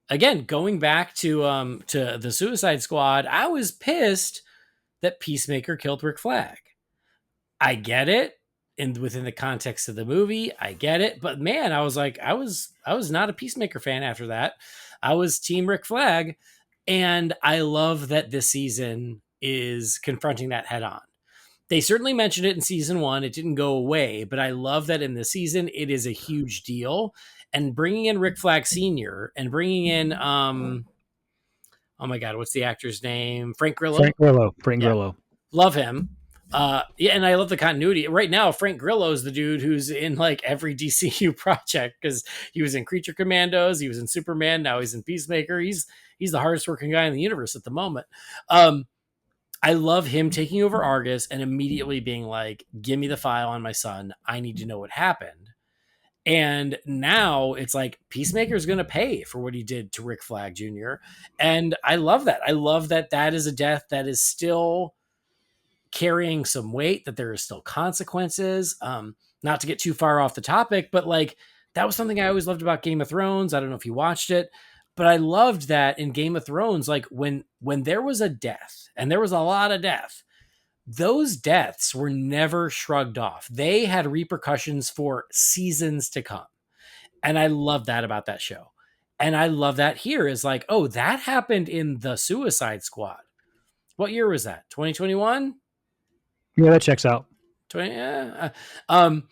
again, going back to the Suicide Squad, I was pissed that Peacemaker killed Rick Flag. I get it, and within the context of the movie, I get it. But man, I was not a Peacemaker fan after that. I was Team Rick Flag, and I love that this season is confronting that head on. They certainly mentioned it in season one. It didn't go away, but I love that in the season it is a huge deal. And bringing in Rick Flag Sr. and bringing in oh my god, what's the actor's name? Frank Grillo. Frank Yeah, Grillo. love him. Yeah, and I love the continuity. Right now, Frank Grillo is the dude who's in like every DCU project because he was in Creature Commandos, he was in Superman, now he's in Peacemaker. He's the hardest working guy in the universe at the moment. Um, I love him taking over Argus and immediately being like, "Give me the file on my son. I need to know what happened." And now it's like Peacemaker's going to pay for what he did to Rick Flag Jr. And I love that. I love that that is a death that is still carrying some weight, that there are still consequences. Not to get too far off the topic, but like that was something I always loved about Game of Thrones. I don't know if you watched it, but I loved that in Game of Thrones, like when there was a death, and there was a lot of death, those deaths were never shrugged off. They had repercussions for seasons to come. And I love that about that show. And I love that here is like, oh, that happened in the Suicide Squad. What year was that? 2021? Yeah, that checks out. 20, and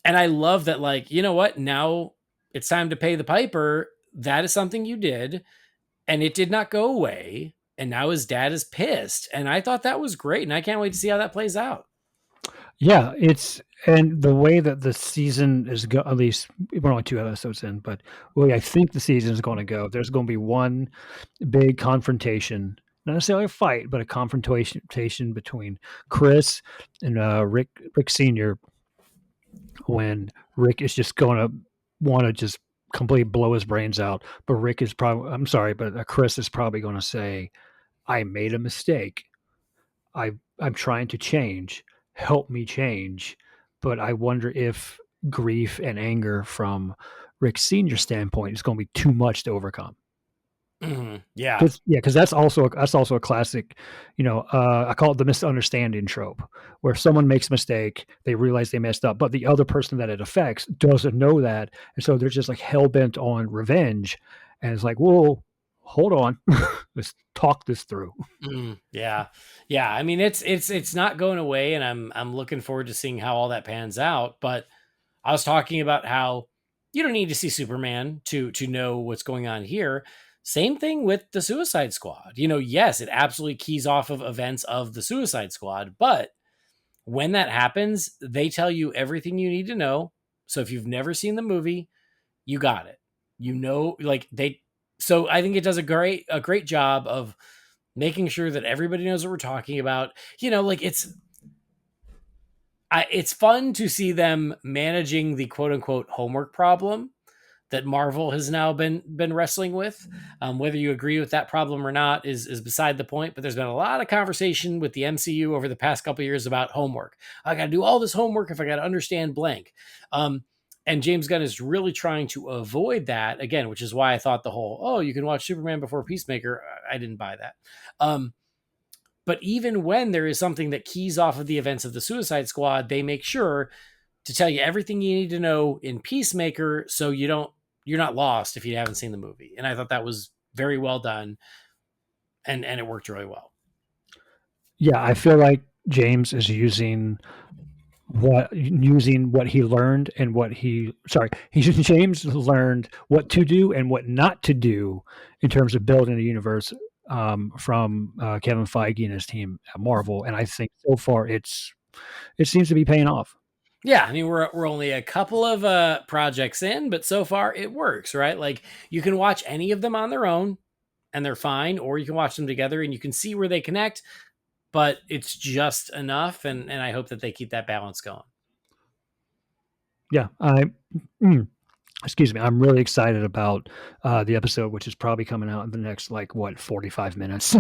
I love that, like, you know what? Now it's time to pay the piper. That is something you did, and it did not go away. And now his dad is pissed. And I thought that was great. And I can't wait to see how that plays out. Yeah, it's and the way that the season is go at least we're only 2 episodes in, but the way I think the season is going to go, there's going to be one big confrontation, not necessarily a fight, but a confrontation between Chris and Rick Senior, when Rick is just going to want to just completely blow his brains out, but Rick is probably I'm sorry, but Chris is probably going to say, "I made a mistake. I'm trying to change. Help me change." But I wonder if grief and anger from Rick Senior's standpoint is going to be too much to overcome. Yeah. Because that's also a classic, I call it the misunderstanding trope, where someone makes a mistake, they realize they messed up, but the other person that it affects doesn't know that, and so they're just like hell bent on revenge, and it's like, whoa, hold on, let's talk this through. Yeah. Yeah. I mean, it's not going away, and I'm looking forward to seeing how all that pans out. But I was talking about how you don't need to see Superman to know what's going on here. Same thing with the Suicide Squad. Yes, it absolutely keys off of events of the Suicide Squad, but when that happens, they tell you everything you need to know. So if you've never seen the movie, you got it. Like they. So I think it does a great job of making sure that everybody knows what we're talking about. Like it's fun to see them managing the quote unquote homework problem that Marvel has now been wrestling with. Whether you agree with that problem or not is beside the point. But there's been a lot of conversation with the MCU over the past couple of years about homework. I got to do all this homework if I got to understand blank. And James Gunn is really trying to avoid that again, which is why I thought the whole you can watch Superman before Peacemaker. I didn't buy that. But even when there is something that keys off of the events of the Suicide Squad, they make sure to tell you everything you need to know in Peacemaker, so you're not lost if you haven't seen the movie. And I thought that was very well done, and it worked really well. Yeah, I feel like James is using what he learned and James learned what to do and what not to do in terms of building a universe, from Kevin Feige and his team at Marvel, and I think so far it seems to be paying off. Yeah, I mean we're only a couple of projects in, but so far it works, right? Like you can watch any of them on their own and they're fine, or you can watch them together and you can see where they connect, but it's just enough, and I hope that they keep that balance going. Yeah, excuse me, I'm really excited about the episode, which is probably coming out in the next 45 minutes.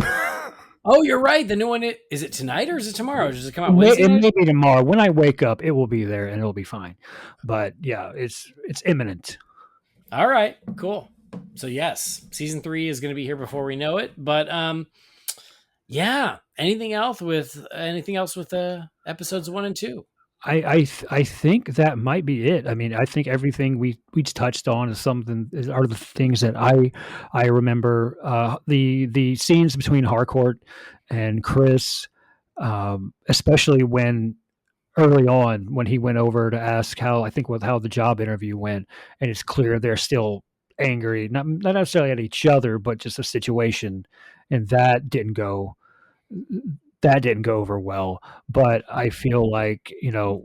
Oh, you're right. The new one, is it tonight or is it tomorrow? Does it come It out may, Wednesday it night? may be tomorrow. When I wake up, it will be there and it'll be fine. But yeah, it's imminent. All right, cool. So yes, season 3 is going to be here before we know it. But yeah. Anything else with episodes 1 and 2? I think that might be it. I mean, I think everything we touched on are the things that I remember. The scenes between Harcourt and Chris, especially when early on when he went over to ask how the job interview went, and it's clear they're still angry, not necessarily at each other, but just a situation, and that didn't go over well. But I feel like I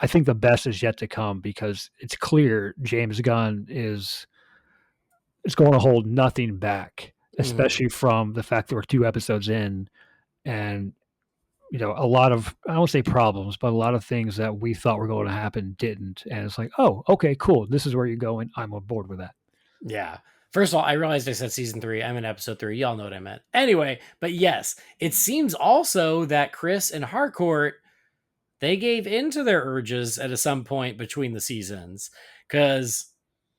think the best is yet to come because it's clear James Gunn is going to hold nothing back, Mhm. especially from the fact that we're 2 episodes in, and a lot of, I don't say problems, but a lot of things that we thought were going to happen didn't, and it's like, oh, okay, cool, this is where you're going. I'm on board with that. Yeah. First of all, I realized I said season 3. I'm in episode 3. Y'all know what I meant. Anyway, but yes, it seems also that Chris and Harcourt, they gave into their urges at some point between the seasons, because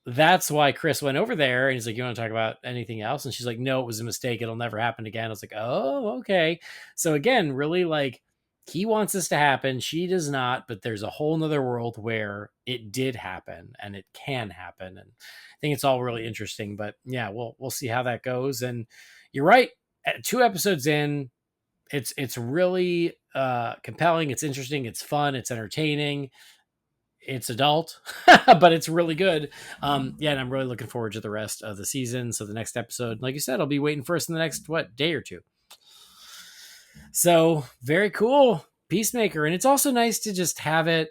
that's why Chris went over there and he's like, "You want to talk about anything else?" And she's like, "No, it was a mistake. It'll never happen again." I was like, "Oh, okay." So again, really, like, he wants this to happen. She does not, but there's a whole nother world where it did happen and it can happen. And I think it's all really interesting. But yeah, we'll see how that goes. And you're right. At 2 episodes in, it's really compelling. It's interesting. It's fun. It's entertaining. It's adult, but it's really good. Yeah, and I'm really looking forward to the rest of the season. So the next episode, like you said, I'll be waiting for us in the next day or two. So very cool, Peacemaker, and it's also nice to just have it,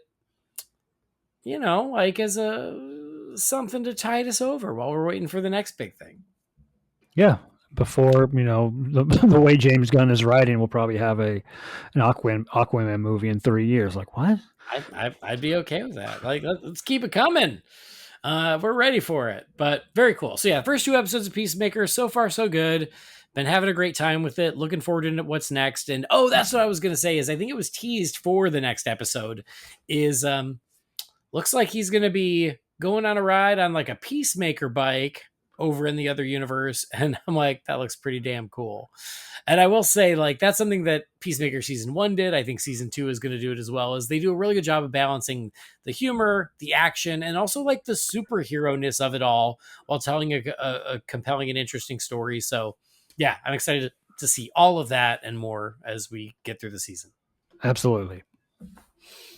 like as a something to tide us over while we're waiting for the next big thing. Yeah, before the way James Gunn is writing, we'll probably have an Aquaman movie in 3 years. Like what? I'd be okay with that. Like let's keep it coming. We're ready for it, but very cool. So yeah, first 2 episodes of Peacemaker, so far so good. Been having a great time with it. Looking forward to what's next. And oh, that's what I was gonna say is I think it was teased for the next episode. Is looks like he's gonna be going on a ride on like a Peacemaker bike over in the other universe, and I'm like, that looks pretty damn cool. And I will say, like, that's something that Peacemaker season 1 did. I think season 2 is going to do it as well. Is they do a really good job of balancing the humor, the action, and also like the superhero ness of it all while telling a compelling and interesting story. So, yeah, I'm excited to see all of that and more as we get through the season. Absolutely.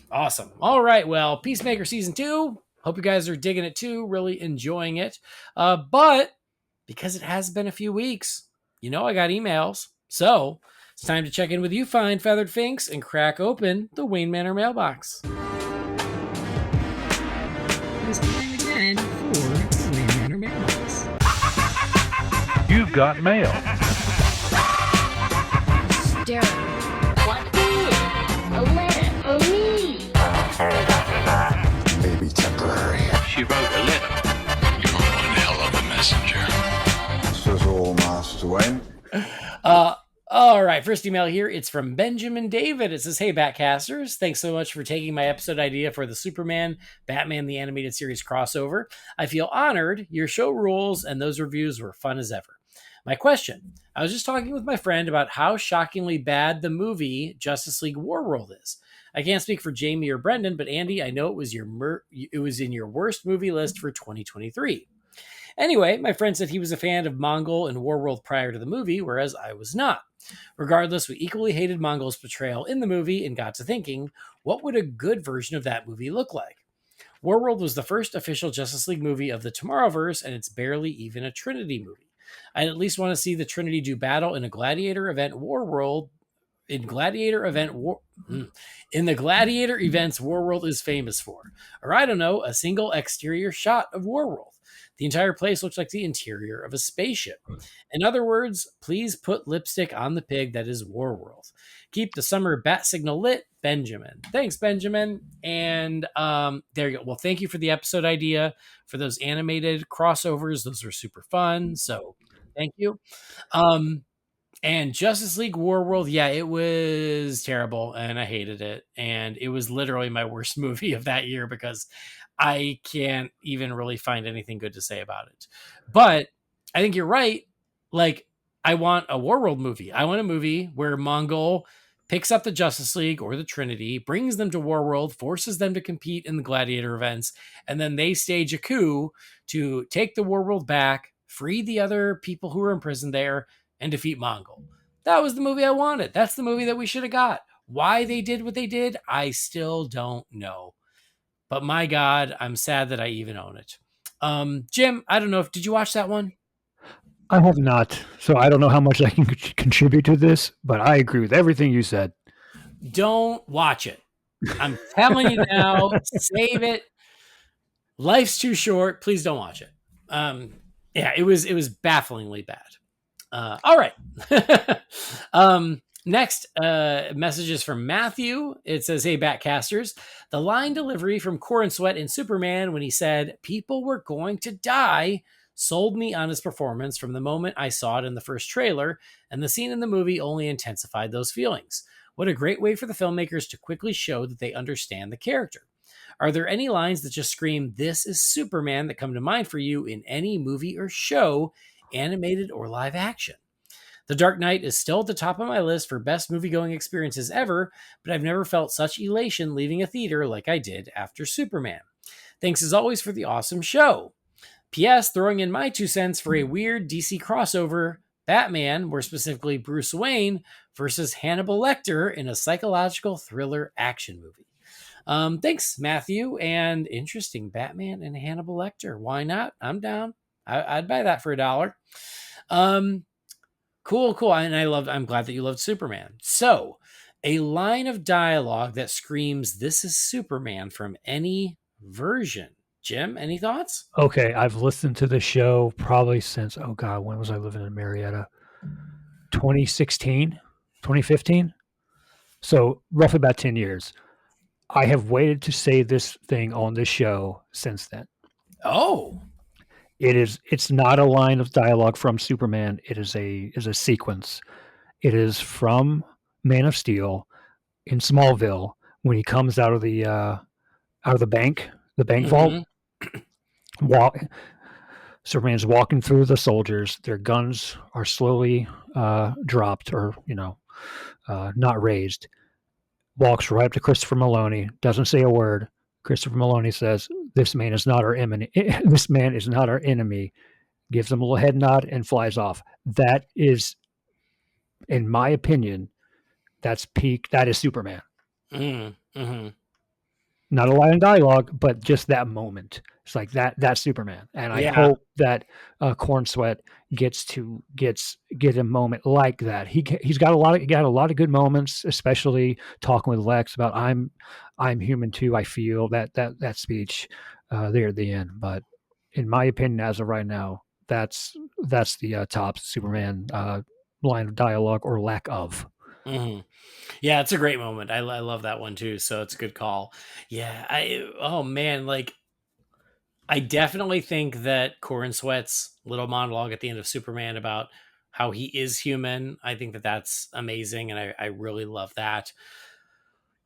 Awesome. All right. Well, Peacemaker season 2. Hope you guys are digging it too. Really enjoying it. But because it has been a few weeks, I got emails. So it's time to check in with you, fine feathered finks, and crack open the Wayne Manor mailbox. It's time again for the Wayne Manor mailbox. You've got mail. Derek. What is a letter for me? Maybe temporary. She wrote a letter. You're one hell of a messenger. Sizzle, Master Wayne. All right, first email here. It's from Benjamin David. It says, "Hey, Batcasters. Thanks so much for taking my episode idea for the Superman Batman the Animated Series crossover. I feel honored. Your show rules, and those reviews were fun as ever. My question. I was just talking with my friend about how shockingly bad the movie Justice League Warworld is. I can't speak for Jamie or Brendan, but Andy, I know it was in your worst movie list for 2023. Anyway, my friend said he was a fan of Mongol and Warworld prior to the movie, whereas I was not. Regardless, we equally hated Mongol's portrayal in the movie and got to thinking, what would a good version of that movie look like? Warworld was the first official Justice League movie of the Tomorrowverse, and it's barely even a Trinity movie. I'd at least want to see the Trinity do battle in a Gladiator event Warworld in Gladiator event war. In the Gladiator events Warworld is famous for, or I don't know, a single exterior shot of Warworld. The entire place looks like the interior of a spaceship. In other words, please put lipstick on the pig that is Warworld. Keep the summer bat signal lit, Benjamin. Thanks, Benjamin. And there you go. Well, thank you for the episode idea for those animated crossovers. Those were super fun. So thank you. And Justice League Warworld, yeah, it was terrible and I hated it. And it was literally my worst movie of that year because I can't even really find anything good to say about it. But I think you're right. Like, I want a Warworld movie. I want a movie where Mongol picks up the Justice League or the Trinity, brings them to Warworld, forces them to compete in the Gladiator events, and then they stage a coup to take the Warworld back, free the other people who were imprisoned there, and defeat Mongol. That was the movie I wanted. That's the movie that we should have got. Why they did what they did, I still don't know. But my God, I'm sad that I even own it. Jim, I don't know if did you watch that one? I have not, so I don't know how much I can contribute to this, but I agree with everything you said. Don't watch it. I'm telling you now, save it. Life's too short. Please don't watch it. Yeah, it was bafflingly bad. All right. Next message is from Matthew. It says, "Hey, Batcasters, the line delivery from Corin Sweat in Superman when he said people were going to die sold me on his performance from the moment I saw it in the first trailer, and the scene in the movie only intensified those feelings. What a great way for the filmmakers to quickly show that they understand the character. Are there any lines that just scream, 'This is Superman,' that come to mind for you in any movie or show, animated or live action? The Dark Knight is still at the top of my list for best movie-going experiences ever, but I've never felt such elation leaving a theater like I did after Superman. Thanks as always for the awesome show. P.S. Throwing in my 2 cents for a weird DC crossover, Batman, more specifically Bruce Wayne, versus Hannibal Lecter in a psychological thriller action movie. Thanks, Matthew. And interesting, Batman and Hannibal Lecter. Why not? I'm down. I'd buy that for $1. Cool. And I'm glad that you loved Superman. So, a line of dialogue that screams, 'This is Superman' from any version. Jim, any thoughts? Okay, I've listened to the show probably since, oh God, when was I living in Marietta? 2016, 2015? So roughly about 10 years. I have waited to say this thing on this show since then. Oh. It's not a line of dialogue from Superman. It is a sequence. It is from Man of Steel in Smallville when he comes out of the bank vault. Superman's walking through the soldiers. Their guns are slowly dropped or, not raised. Walks right up to Christopher Maloney, doesn't say a word. Christopher Maloney says, "This man is not our enemy. This man is not our enemy." Gives him a little head nod and flies off. That is, in my opinion, that's peak. That is Superman. Mm-hmm. Not a line of dialogue, but just that moment. It's like that's Superman. And I hope that Corn Sweat gets a moment like that. He's got a lot of good moments, especially talking with Lex about I'm human too. I feel that speech there at the end. But in my opinion, as of right now, that's the top Superman line of dialogue or lack of. Mm-hmm. Yeah, it's a great moment. I love that one too. So it's a good call. Yeah. I definitely think that Corin Sweat's little monologue at the end of Superman about how he is human, I think that that's amazing. And I really love that.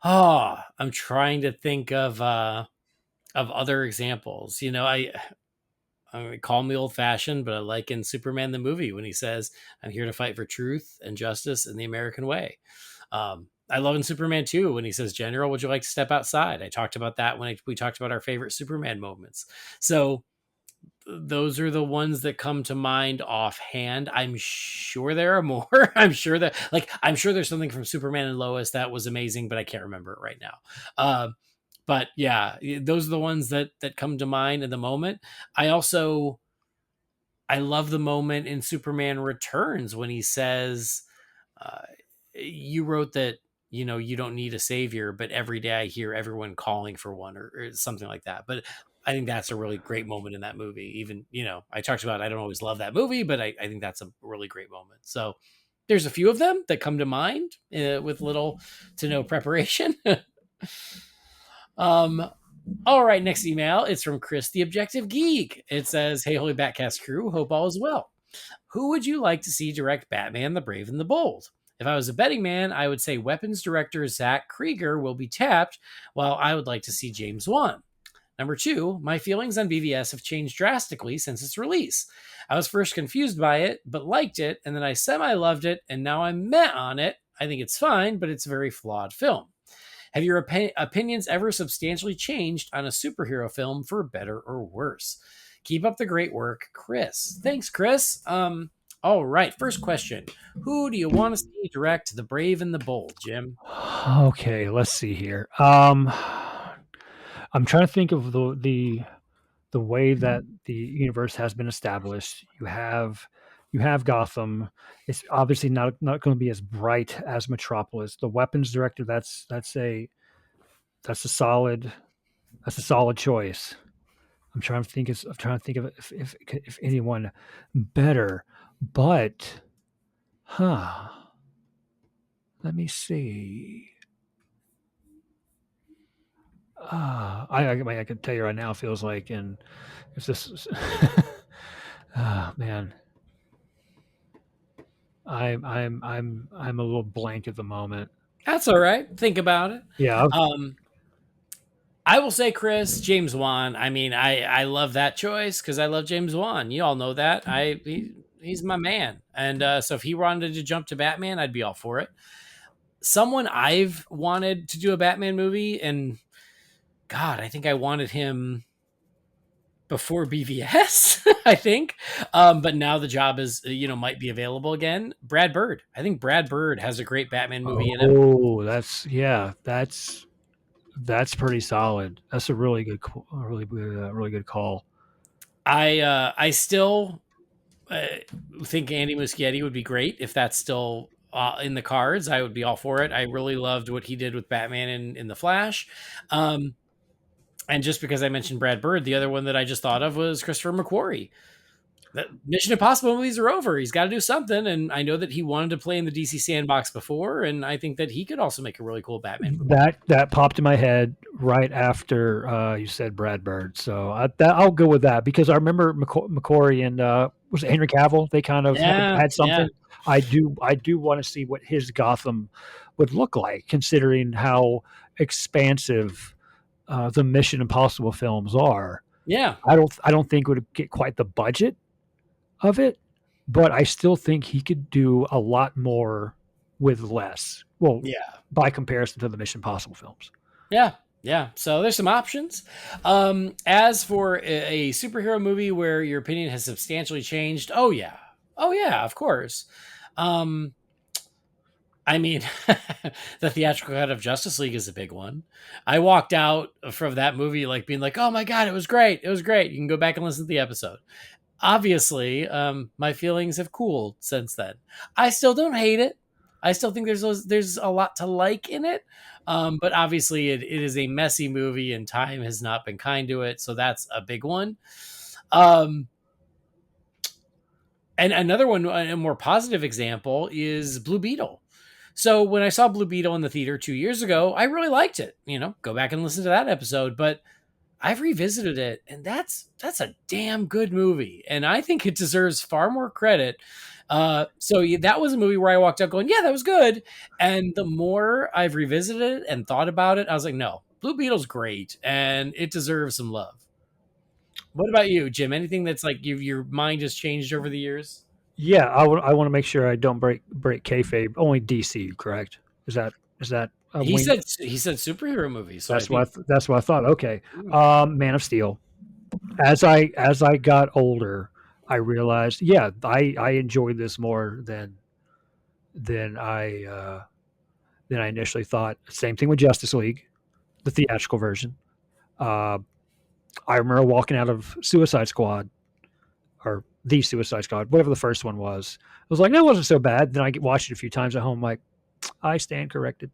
Oh, I'm trying to think of other examples. I call me old fashioned, but I like in Superman the movie when he says, "I'm here to fight for truth and justice in the American way." I love in Superman 2 when he says, "General, would you like to step outside?" I talked about that when we talked about our favorite Superman moments. So those are the ones that come to mind offhand. I'm sure there are more. I'm sure there's something from Superman and Lois that was amazing, but I can't remember it right now. But yeah, those are the ones that come to mind in the moment. I love the moment in Superman Returns when he says, you wrote that, you don't need a savior, but every day I hear everyone calling for one, or something like that. But I think that's a really great moment in that movie. Even, I talked about, I don't always love that movie, but I think that's a really great moment. So there's a few of them that come to mind with little to no preparation. All right, next email. It's from Chris, the Objective Geek. It says, "Hey, Holy BatCast crew, hope all is well. Who would you like to see direct Batman the Brave and the Bold? If I was a betting man, I would say weapons director Zach Krieger will be tapped, while I would like to see James Wan. Number two, my feelings on BVS have changed drastically since its release. I was first confused by it, but liked it, and then I semi-loved it, and now I'm meh on it. I think it's fine, but it's a very flawed film. Have your opinions ever substantially changed on a superhero film for better or worse? Keep up the great work, Chris." Thanks, Chris. All right, first question. Who do you want to see direct The Brave and the Bold, Jim? Okay, let's see here. I'm trying to think of the way that the universe has been established. You have Gotham. It's obviously not going to be as bright as Metropolis. The weapons director, that's a solid choice. I'm trying to think of if anyone better, but let me see. I can tell you right now, it feels like, and if this, man, I'm a little blank at the moment. That's all right. Think about it. Yeah, I will say, Chris, James Wan. I mean, I love that choice because I love James Wan. You all know that. He's my man. And so if he wanted to jump to Batman, I'd be all for it. Someone I've wanted to do a Batman movie, and God, I think I wanted him before BVS, I think. But now the job is, might be available again. Brad Bird. I think Brad Bird has a great Batman movie in it. Oh, that's pretty solid. That's a really good call. I still think Andy Muschietti would be great if that's still in the cards. I would be all for it. I really loved what he did with Batman in The Flash. And just because I mentioned Brad Bird, the other one that I just thought of was Christopher McQuarrie. The Mission Impossible movies are over. He's got to do something. And I know that he wanted to play in the DC sandbox before. And I think that he could also make a really cool Batman movie. That popped in my head right after you said Brad Bird. So I'll go with that, because I remember McQuarrie and was it Henry Cavill? They kind of had something. Yeah. I do want to see what his Gotham would look like, considering how expansive the Mission Impossible films are. Yeah. I don't think it would get quite the budget of it, but I still think he could do a lot more with less. Well, yeah, by comparison to the Mission Impossible films. Yeah. Yeah. So there's some options. As for a superhero movie where your opinion has substantially changed. Oh yeah, of course. I mean, the theatrical cut of Justice League is a big one. I walked out from that movie like being like, "Oh my God, it was great. It was great." You can go back and listen to the episode. Obviously, my feelings have cooled since then. I still don't hate it. I still think there's a lot to like in it. But obviously it is a messy movie and time has not been kind to it. So that's a big one. And another one, a more positive example, is Blue Beetle. So when I saw Blue Beetle in the theater 2 years ago, I really liked it. Go back and listen to that episode. But I've revisited it, and that's a damn good movie. And I think it deserves far more credit. So that was a movie where I walked out going, yeah, that was good. And the more I've revisited it and thought about it, I was like, no, Blue Beetle's great, and it deserves some love. What about you, Jim? Anything that's like your mind has changed over the years? Yeah, I want to make sure I don't break kayfabe. Only DC, correct? Is that? He said superhero movies. So that's what I thought. Okay, Man of Steel. As I got older, I realized, yeah, I enjoyed this more than I initially thought. Same thing with Justice League, the theatrical version. I remember walking out of Suicide Squad, or the Suicide Squad, whatever the first one was. I was like, that wasn't so bad. Then I watched it a few times at home, like, I stand corrected.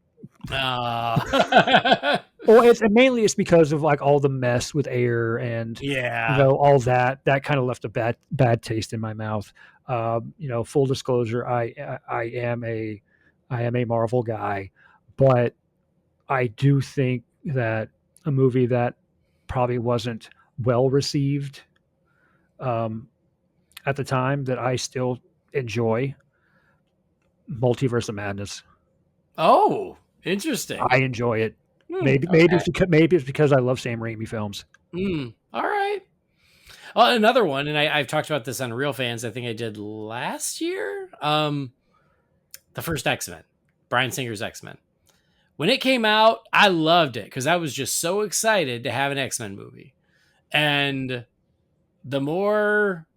Uh, Well, it's because of like all the mess with air and yeah. all that kind of left a bad taste in my mouth. Full disclosure, I am a Marvel guy, but I do think that a movie that probably wasn't well received um, at the time that I still enjoy, Multiverse of Madness. Oh, interesting. I enjoy it. Okay. Maybe it's because I love Sam Raimi films. All right. Well, another one, and I've talked about this on Real Fans. I think I did last year. The first X-Men, Bryan Singer's X-Men. When it came out, I loved it because I was just so excited to have an X-Men movie. And the more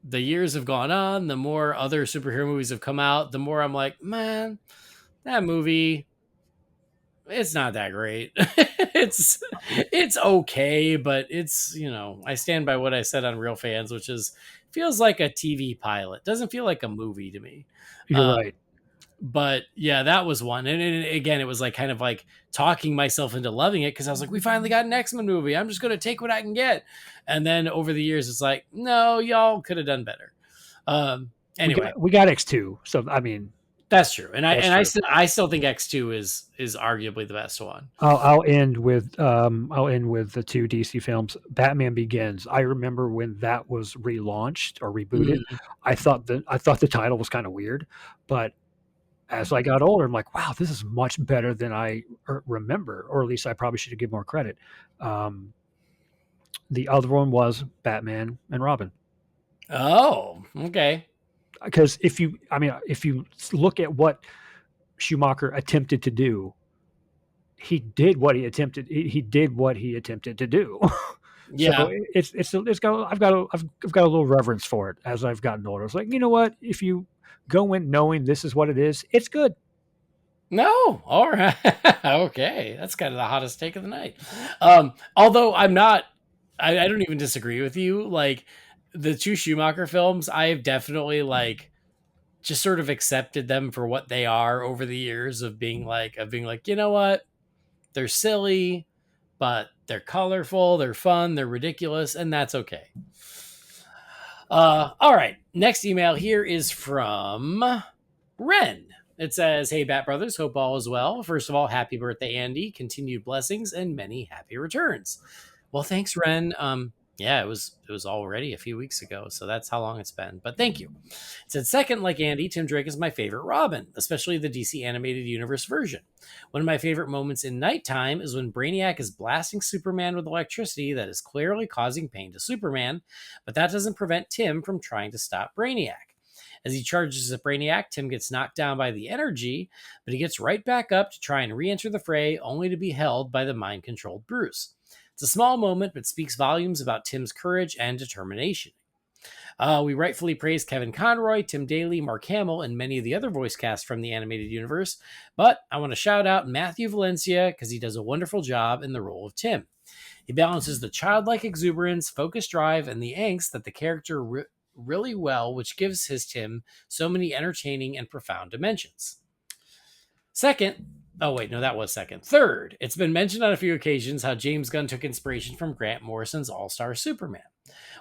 the years have gone on, the more other superhero movies have come out, the more I'm like, man, that movie, it's not that great. it's okay, but it's, I stand by what I said on Real Fans, which is feels like a TV pilot. Doesn't feel like a movie to me. You're right. But yeah, that was one. And again, it was like kind of like talking myself into loving it because I was like, we finally got an X-Men movie. I'm just going to take what I can get. And then over the years, it's like, no, y'all could have done better. Anyway, we got X2. So, I mean, that's true. And I still think X2 is arguably the best one. I'll end with the two DC films. Batman Begins. I remember when that was relaunched or rebooted. Mm. I thought the title was kind of weird, but as I got older, I'm like, wow, this is much better than I remember, or at least I probably should have given more credit. The other one was Batman and Robin. Oh, okay. Because if you look at what Schumacher attempted to do, he did what he attempted to do. Yeah. So I've got a little reverence for it as I've gotten older. It's like, you know what? If you go in knowing this is what it is, it's good. No, all right. Okay, that's kind of the hottest take of the night. Although I'm not, I don't even disagree with you. Like the two Schumacher films, I have definitely like just sort of accepted them for what they are over the years of being like, you know what, they're silly, but they're colorful, they're fun, they're ridiculous, and that's okay. All right. Next email here is from Ren. It says, "Hey, Bat Brothers, hope all is well. First of all, happy birthday, Andy. Continued blessings and many happy returns." Well, thanks, Ren. Yeah, it was already a few weeks ago, so that's how long it's been. But thank you. It said, "Second, like Andy, Tim Drake is my favorite Robin, especially the DC animated universe version. One of my favorite moments in Nighttime is when Brainiac is blasting Superman with electricity that is clearly causing pain to Superman, but that doesn't prevent Tim from trying to stop Brainiac. As he charges at Brainiac, Tim gets knocked down by the energy, but he gets right back up to try and re-enter the fray, only to be held by the mind-controlled Bruce. It's a small moment, but speaks volumes about Tim's courage and determination. We rightfully praise Kevin Conroy, Tim Daly, Mark Hamill, and many of the other voice casts from the animated universe, but I want to shout out Matthew Valencia because he does a wonderful job in the role of Tim. He balances the childlike exuberance, focused drive, and the angst that the character really well, which gives his Tim so many entertaining and profound dimensions. Second, oh wait, no, that was second. Third, it's been mentioned on a few occasions how James Gunn took inspiration from Grant Morrison's All-Star Superman.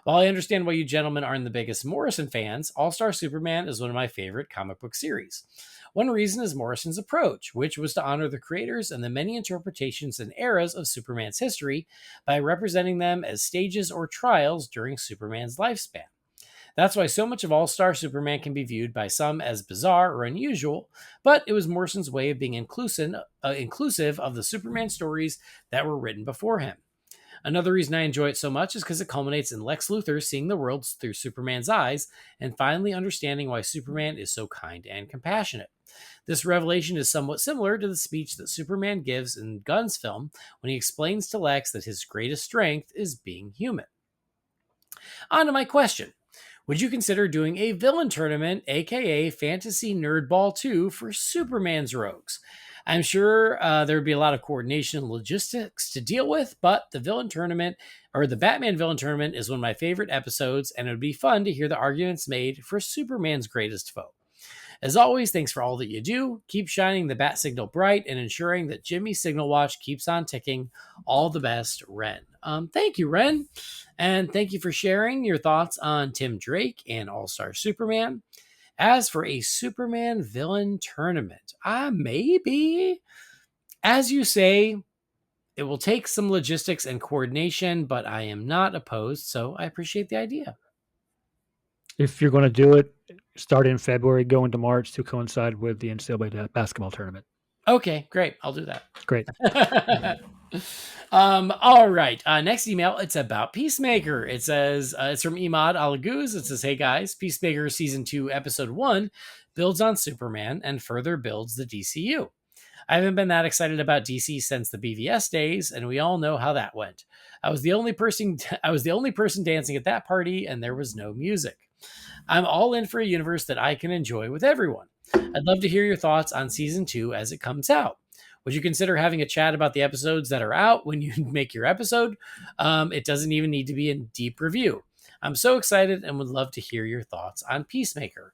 While I understand why you gentlemen aren't the biggest Morrison fans, All-Star Superman is one of my favorite comic book series. One reason is Morrison's approach, which was to honor the creators and the many interpretations and eras of Superman's history by representing them as stages or trials during Superman's lifespan. That's why so much of All-Star Superman can be viewed by some as bizarre or unusual, but it was Morrison's way of being inclusive of the Superman stories that were written before him. Another reason I enjoy it so much is because it culminates in Lex Luthor seeing the world through Superman's eyes and finally understanding why Superman is so kind and compassionate. This revelation is somewhat similar to the speech that Superman gives in Gunn's film when he explains to Lex that his greatest strength is being human. On to my question. Would you consider doing a villain tournament, aka Fantasy Nerdball 2, for Superman's rogues? I'm sure there would be a lot of coordination and logistics to deal with, but the villain tournament, or the Batman villain tournament, is one of my favorite episodes, and it would be fun to hear the arguments made for Superman's greatest foe. As always, thanks for all that you do. Keep shining the bat signal bright and ensuring that Jimmy's signal watch keeps on ticking. All the best, Ren. Thank you, Ren. And thank you for sharing your thoughts on Tim Drake and All-Star Superman. As for a Superman villain tournament, maybe. As you say, it will take some logistics and coordination, but I am not opposed, so I appreciate the idea. If you're going to do it, start in February, go into March to coincide with the NCAA basketball tournament. Okay, great. I'll do that. Great. All right. Next email, it's about Peacemaker. It says, it's from Imad Alaguz. It says, hey guys, Peacemaker season 2, episode 1 builds on Superman and further builds the DCU. I haven't been that excited about DC since the BVS days, and we all know how that went. I was the only person dancing at that party, and there was no music. I'm all in for a universe that I can enjoy with everyone. I'd love to hear your thoughts on season 2 as it comes out. Would you consider having a chat about the episodes that are out when you make your episode? It doesn't even need to be a deep review. I'm so excited and would love to hear your thoughts on Peacemaker.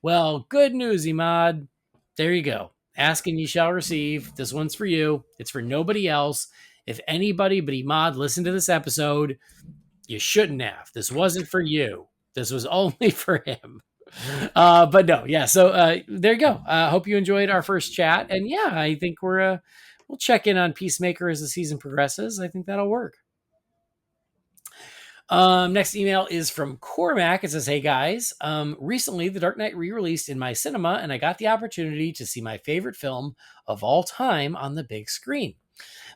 Well, good news, Imad. There you go. Ask and ye shall receive. This one's for you. It's for nobody else. If anybody but Imad listened to this episode, you shouldn't have. This wasn't for you. This was only for him. But no, yeah. So there you go. Hope you enjoyed our first chat. And yeah, I think we'll check in on Peacemaker as the season progresses. I think that'll work. Next email is from Cormac. It says, hey guys, recently The Dark Knight re-released in my cinema and I got the opportunity to see my favorite film of all time on the big screen.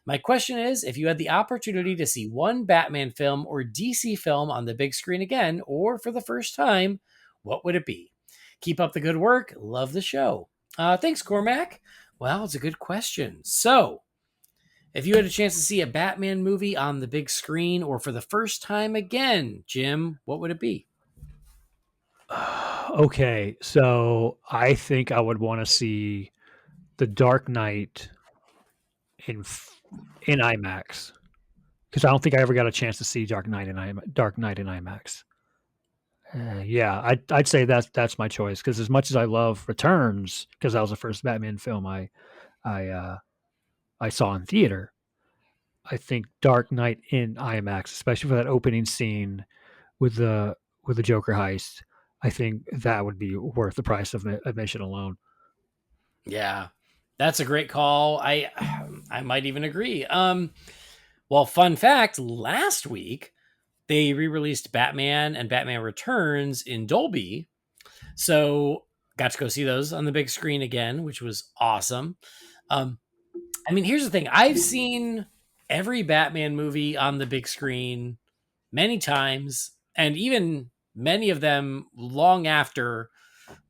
My question is, if you had the opportunity to see one Batman film or DC film on the big screen again, or for the first time, what would it be? Keep up the good work. Love the show. Thanks, Cormac. Well, it's a good question. So, if you had a chance to see a Batman movie on the big screen or for the first time again, Jim, what would it be? Okay, so I think I would want to see The Dark Knight in IMAX, because I don't think I ever got a chance to see Dark Knight in IMAX. Yeah, I'd say that's my choice, because as much as I love Returns, because that was the first Batman film I saw in theater, I think Dark Knight in IMAX, especially for that opening scene with the Joker heist, I think that would be worth the price of admission alone. Yeah, that's a great call. I might even agree. Well, fun fact, last week they re-released Batman and Batman Returns in Dolby. So got to go see those on the big screen again, which was awesome. I mean, here's the thing. I've seen every Batman movie on the big screen many times, and even many of them long after,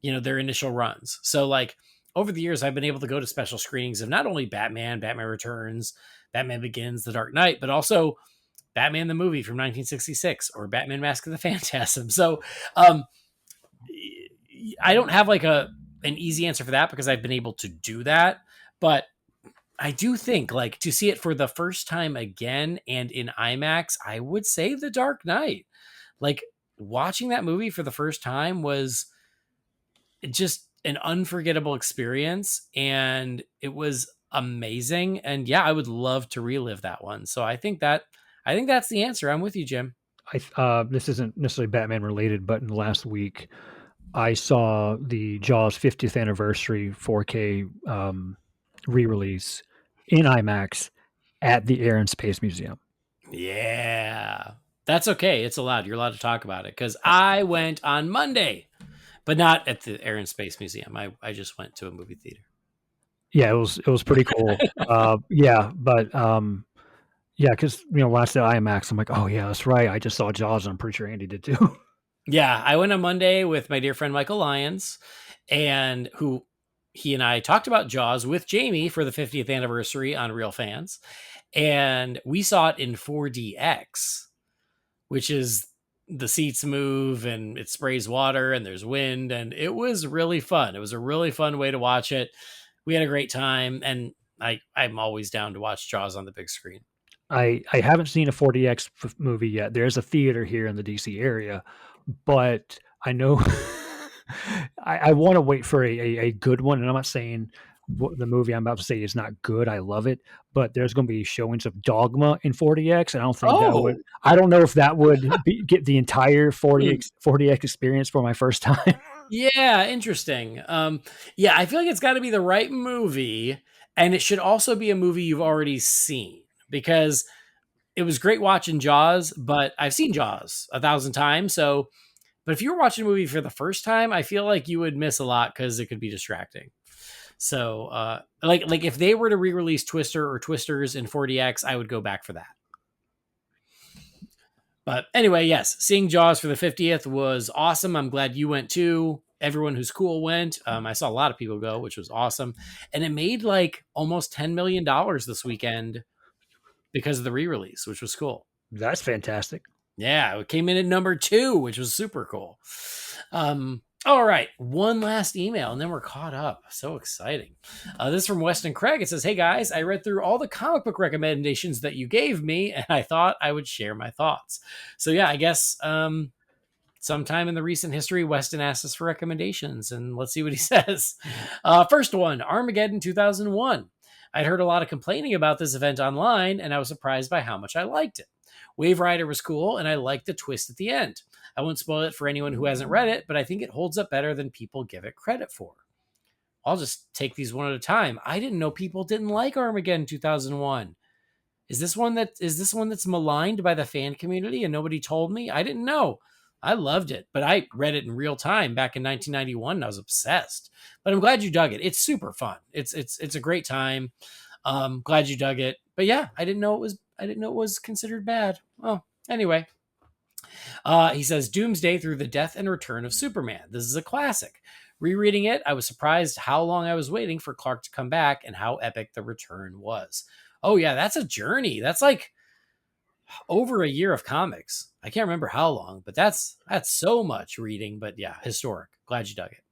their initial runs. So like over the years, I've been able to go to special screenings of not only Batman, Batman Returns, Batman Begins, The Dark Knight, but also Batman the movie from 1966 or Batman Mask of the Phantasm. So I don't have like an easy answer for that because I've been able to do that. But I do think like to see it for the first time again and in IMAX, I would say The Dark Knight. Like watching that movie for the first time was just an unforgettable experience, and it was amazing. And yeah, I would love to relive that one. So I think that's the answer. I'm with you, Jim. This isn't necessarily Batman related, but in the last week, I saw the Jaws 50th anniversary 4K re-release in IMAX at the Air and Space Museum. Yeah, that's okay. It's allowed. You're allowed to talk about it because I went on Monday, but not at the Air and Space Museum. I just went to a movie theater. Yeah, it was pretty cool. Because last at IMAX, I'm like, oh yeah, that's right. I just saw Jaws, and I'm pretty sure Andy did too. Yeah, I went on Monday with my dear friend Michael Lyons, and he and I talked about Jaws with Jamie for the 50th anniversary on Real Fans, and we saw it in 4DX, which is the seats move and it sprays water and there's wind, and it was really fun. It was a really fun way to watch it. We had a great time, and I'm always down to watch Jaws on the big screen. I haven't seen a 4DX movie yet. There's a theater here in the DC area, but I know I want to wait for a good one, and I'm not saying the movie I'm about to say is not good. I love it, but there's going to be showings of Dogma in 40X, and I don't think that would. Oh, I don't know if that would get the entire hmm. 40X experience for my first time. Yeah, interesting. Yeah, I feel like it's got to be the right movie, and it should also be a movie you've already seen because it was great watching Jaws, but I've seen Jaws 1,000 times. So, but if you were watching a movie for the first time, I feel like you would miss a lot because it could be distracting. So, like if they were to re-release Twister or Twisters in 40X, I would go back for that. But anyway, yes, seeing Jaws for the 50th was awesome. I'm glad you went too. Everyone who's cool went. I saw a lot of people go, which was awesome. And it made like almost $10 million this weekend because of the re-release, which was cool. That's fantastic. Yeah, it came in at number 2, which was super cool. All right, one last email, and then we're caught up. So exciting. This is from Weston Craig. It says, "Hey guys, I read through all the comic book recommendations that you gave me, and I thought I would share my thoughts." So yeah, I guess sometime in the recent history, Weston asked us for recommendations, and let's see what he says. First one, Armageddon 2001. I'd heard a lot of complaining about this event online, and I was surprised by how much I liked it. Wave Rider was cool, and I liked the twist at the end. I won't spoil it for anyone who hasn't read it, but I think it holds up better than people give it credit for. I'll just take these one at a time. I didn't know people didn't like Armageddon 2001. Is this one that's maligned by the fan community and nobody told me? I didn't know. I loved it, but I read it in real time back in 1991 and I was obsessed. But I'm glad you dug it. It's super fun. It's a great time. Glad you dug it. But yeah, I didn't know it was considered bad. Well, anyway. He says Doomsday through the death and return of Superman. This is a classic. Rereading it, I was surprised how long I was waiting for Clark to come back and how epic the return was. Oh yeah, that's a journey. That's like over a year of comics. I can't remember how long, but that's so much reading. But yeah, historic. Glad you dug it.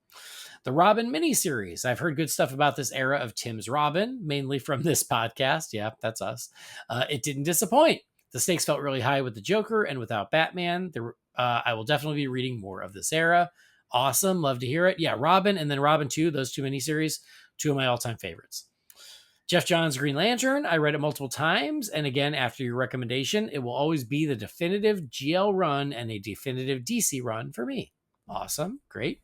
The Robin miniseries. I've heard good stuff about this era of Tim's Robin, mainly from this podcast. Yeah, that's us. It didn't disappoint. The stakes felt really high with the Joker and without Batman. I will definitely be reading more of this era. Awesome. Love to hear it. Yeah, Robin and then Robin 2, those two miniseries, two of my all-time favorites. Jeff Johns' Green Lantern. I read it multiple times. And again, after your recommendation, it will always be the definitive GL run and a definitive DC run for me. Awesome. Great.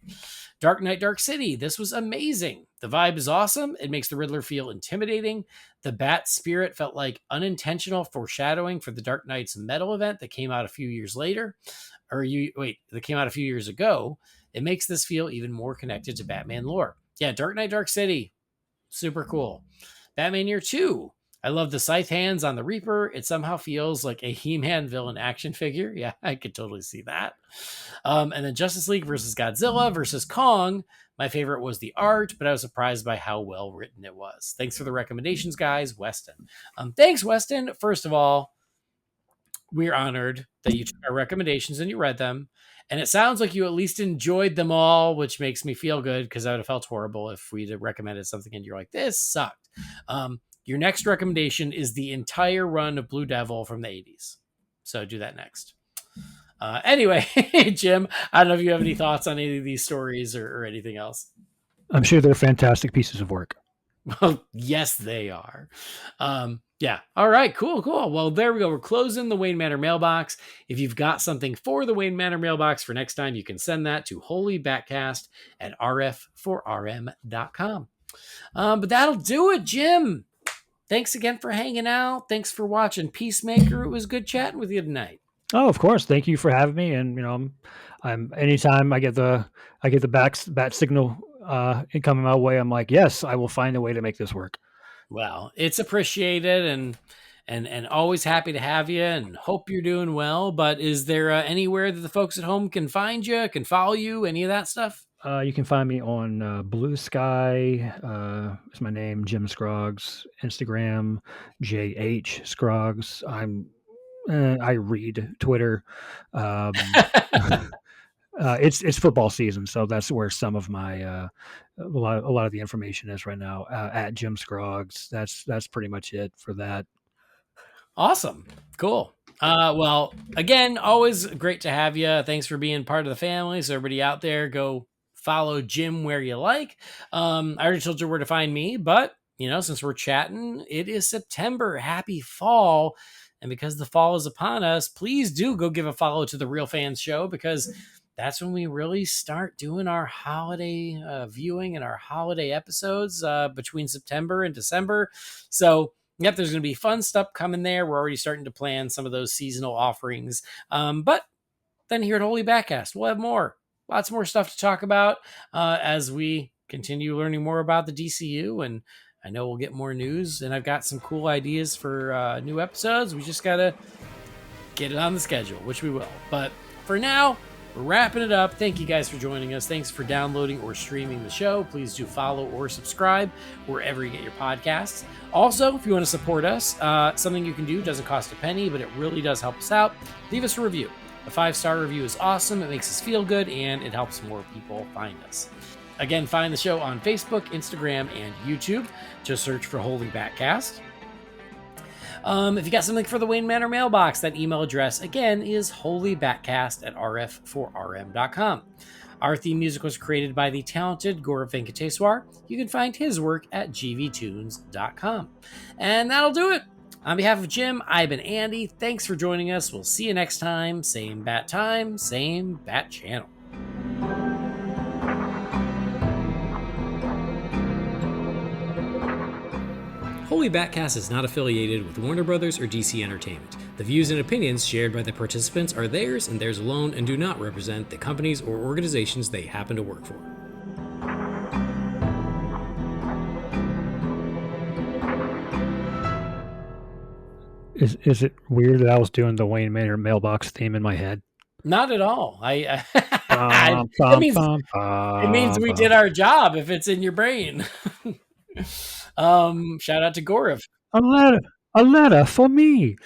Dark Knight, Dark City. This was amazing. The vibe is awesome. It makes the Riddler feel intimidating. The Bat spirit felt like unintentional foreshadowing for the Dark Knight's metal event that came out a few years later. That came out a few years ago. It makes this feel even more connected to Batman lore. Yeah, Dark Knight, Dark City. Super cool. Batman Year 2. I love the scythe hands on the Reaper. It somehow feels like a He-Man villain action figure. Yeah, I could totally see that. And then Justice League versus Godzilla versus Kong. My favorite was the art, but I was surprised by how well written it was. Thanks for the recommendations, guys. Weston. Thanks, Weston. First of all, we're honored that you took our recommendations and you read them. And it sounds like you at least enjoyed them all, which makes me feel good because I would have felt horrible if we'd have recommended something and you're like, this sucked. Your next recommendation is the entire run of Blue Devil from the 80s. So do that next. Anyway, Jim, I don't know if you have any thoughts on any of these stories or anything else. I'm sure they're fantastic pieces of work. Well, yes, they are. Yeah. All right. Cool. Well, there we go. We're closing the Wayne Manor mailbox. If you've got something for the Wayne Manor mailbox for next time, you can send that to Holy BatCast at rf4rm.com. But that'll do it, Jim. Thanks again for hanging out. Thanks for watching Peacemaker. It was good chatting with you tonight. Oh, of course. Thank you for having me. And I'm anytime I get the bat signal coming my way, I'm like, yes, I will find a way to make this work. Well, it's appreciated and always happy to have you and hope you're doing well. But is there anywhere that the folks at home can find you, can follow you, any of that stuff? You can find me on Blue Sky. It's my name, Jim Scroggs. Instagram, JH Scroggs. I read Twitter. It's football season, so that's where some of my a lot of the information is right now. At Jim Scroggs. That's pretty much it for that. Awesome, cool. Well, again, always great to have you. Thanks for being part of the family. So everybody out there, go follow Jim where you like. I already told you where to find me, but since we're chatting, it is September. Happy fall. And because the fall is upon us, please do go give a follow to the Real Fans Show, because that's when we really start doing our holiday viewing and our holiday episodes between September and December. So, yep, there's going to be fun stuff coming there. We're already starting to plan some of those seasonal offerings. But then here at Holy BatCast, we'll have more. Lots more stuff to talk about as we continue learning more about the DCU, and I know we'll get more news, and I've got some cool ideas for new episodes. We just got to get it on the schedule, which we will. But for now, we're wrapping it up. Thank you guys for joining us. Thanks for downloading or streaming the show. Please do follow or subscribe wherever you get your podcasts. Also, if you want to support us, something you can do, doesn't cost a penny, but it really does help us out. Leave us a review. A 5-star review is awesome. It makes us feel good, and it helps more people find us. Again, find the show on Facebook, Instagram, and YouTube. Just search for Holy BatCast. If you got something for the Wayne Manor mailbox, that email address, again, is holybatcast@rf4rm.com. Our theme music was created by the talented Gaurav Venkateswar. You can find his work at gvtunes.com. And that'll do it. On behalf of Jim, I've been Andy. Thanks for joining us. We'll see you next time. Same bat time, same bat channel. Holy BatCast is not affiliated with Warner Brothers or DC Entertainment. The views and opinions shared by the participants are theirs and theirs alone, and do not represent the companies or organizations they happen to work for. Is it weird that I was doing the Wayne Manor mailbox theme in my head? Not at all. It means we did our job if it's in your brain. Shout out to Gaurav. A letter for me.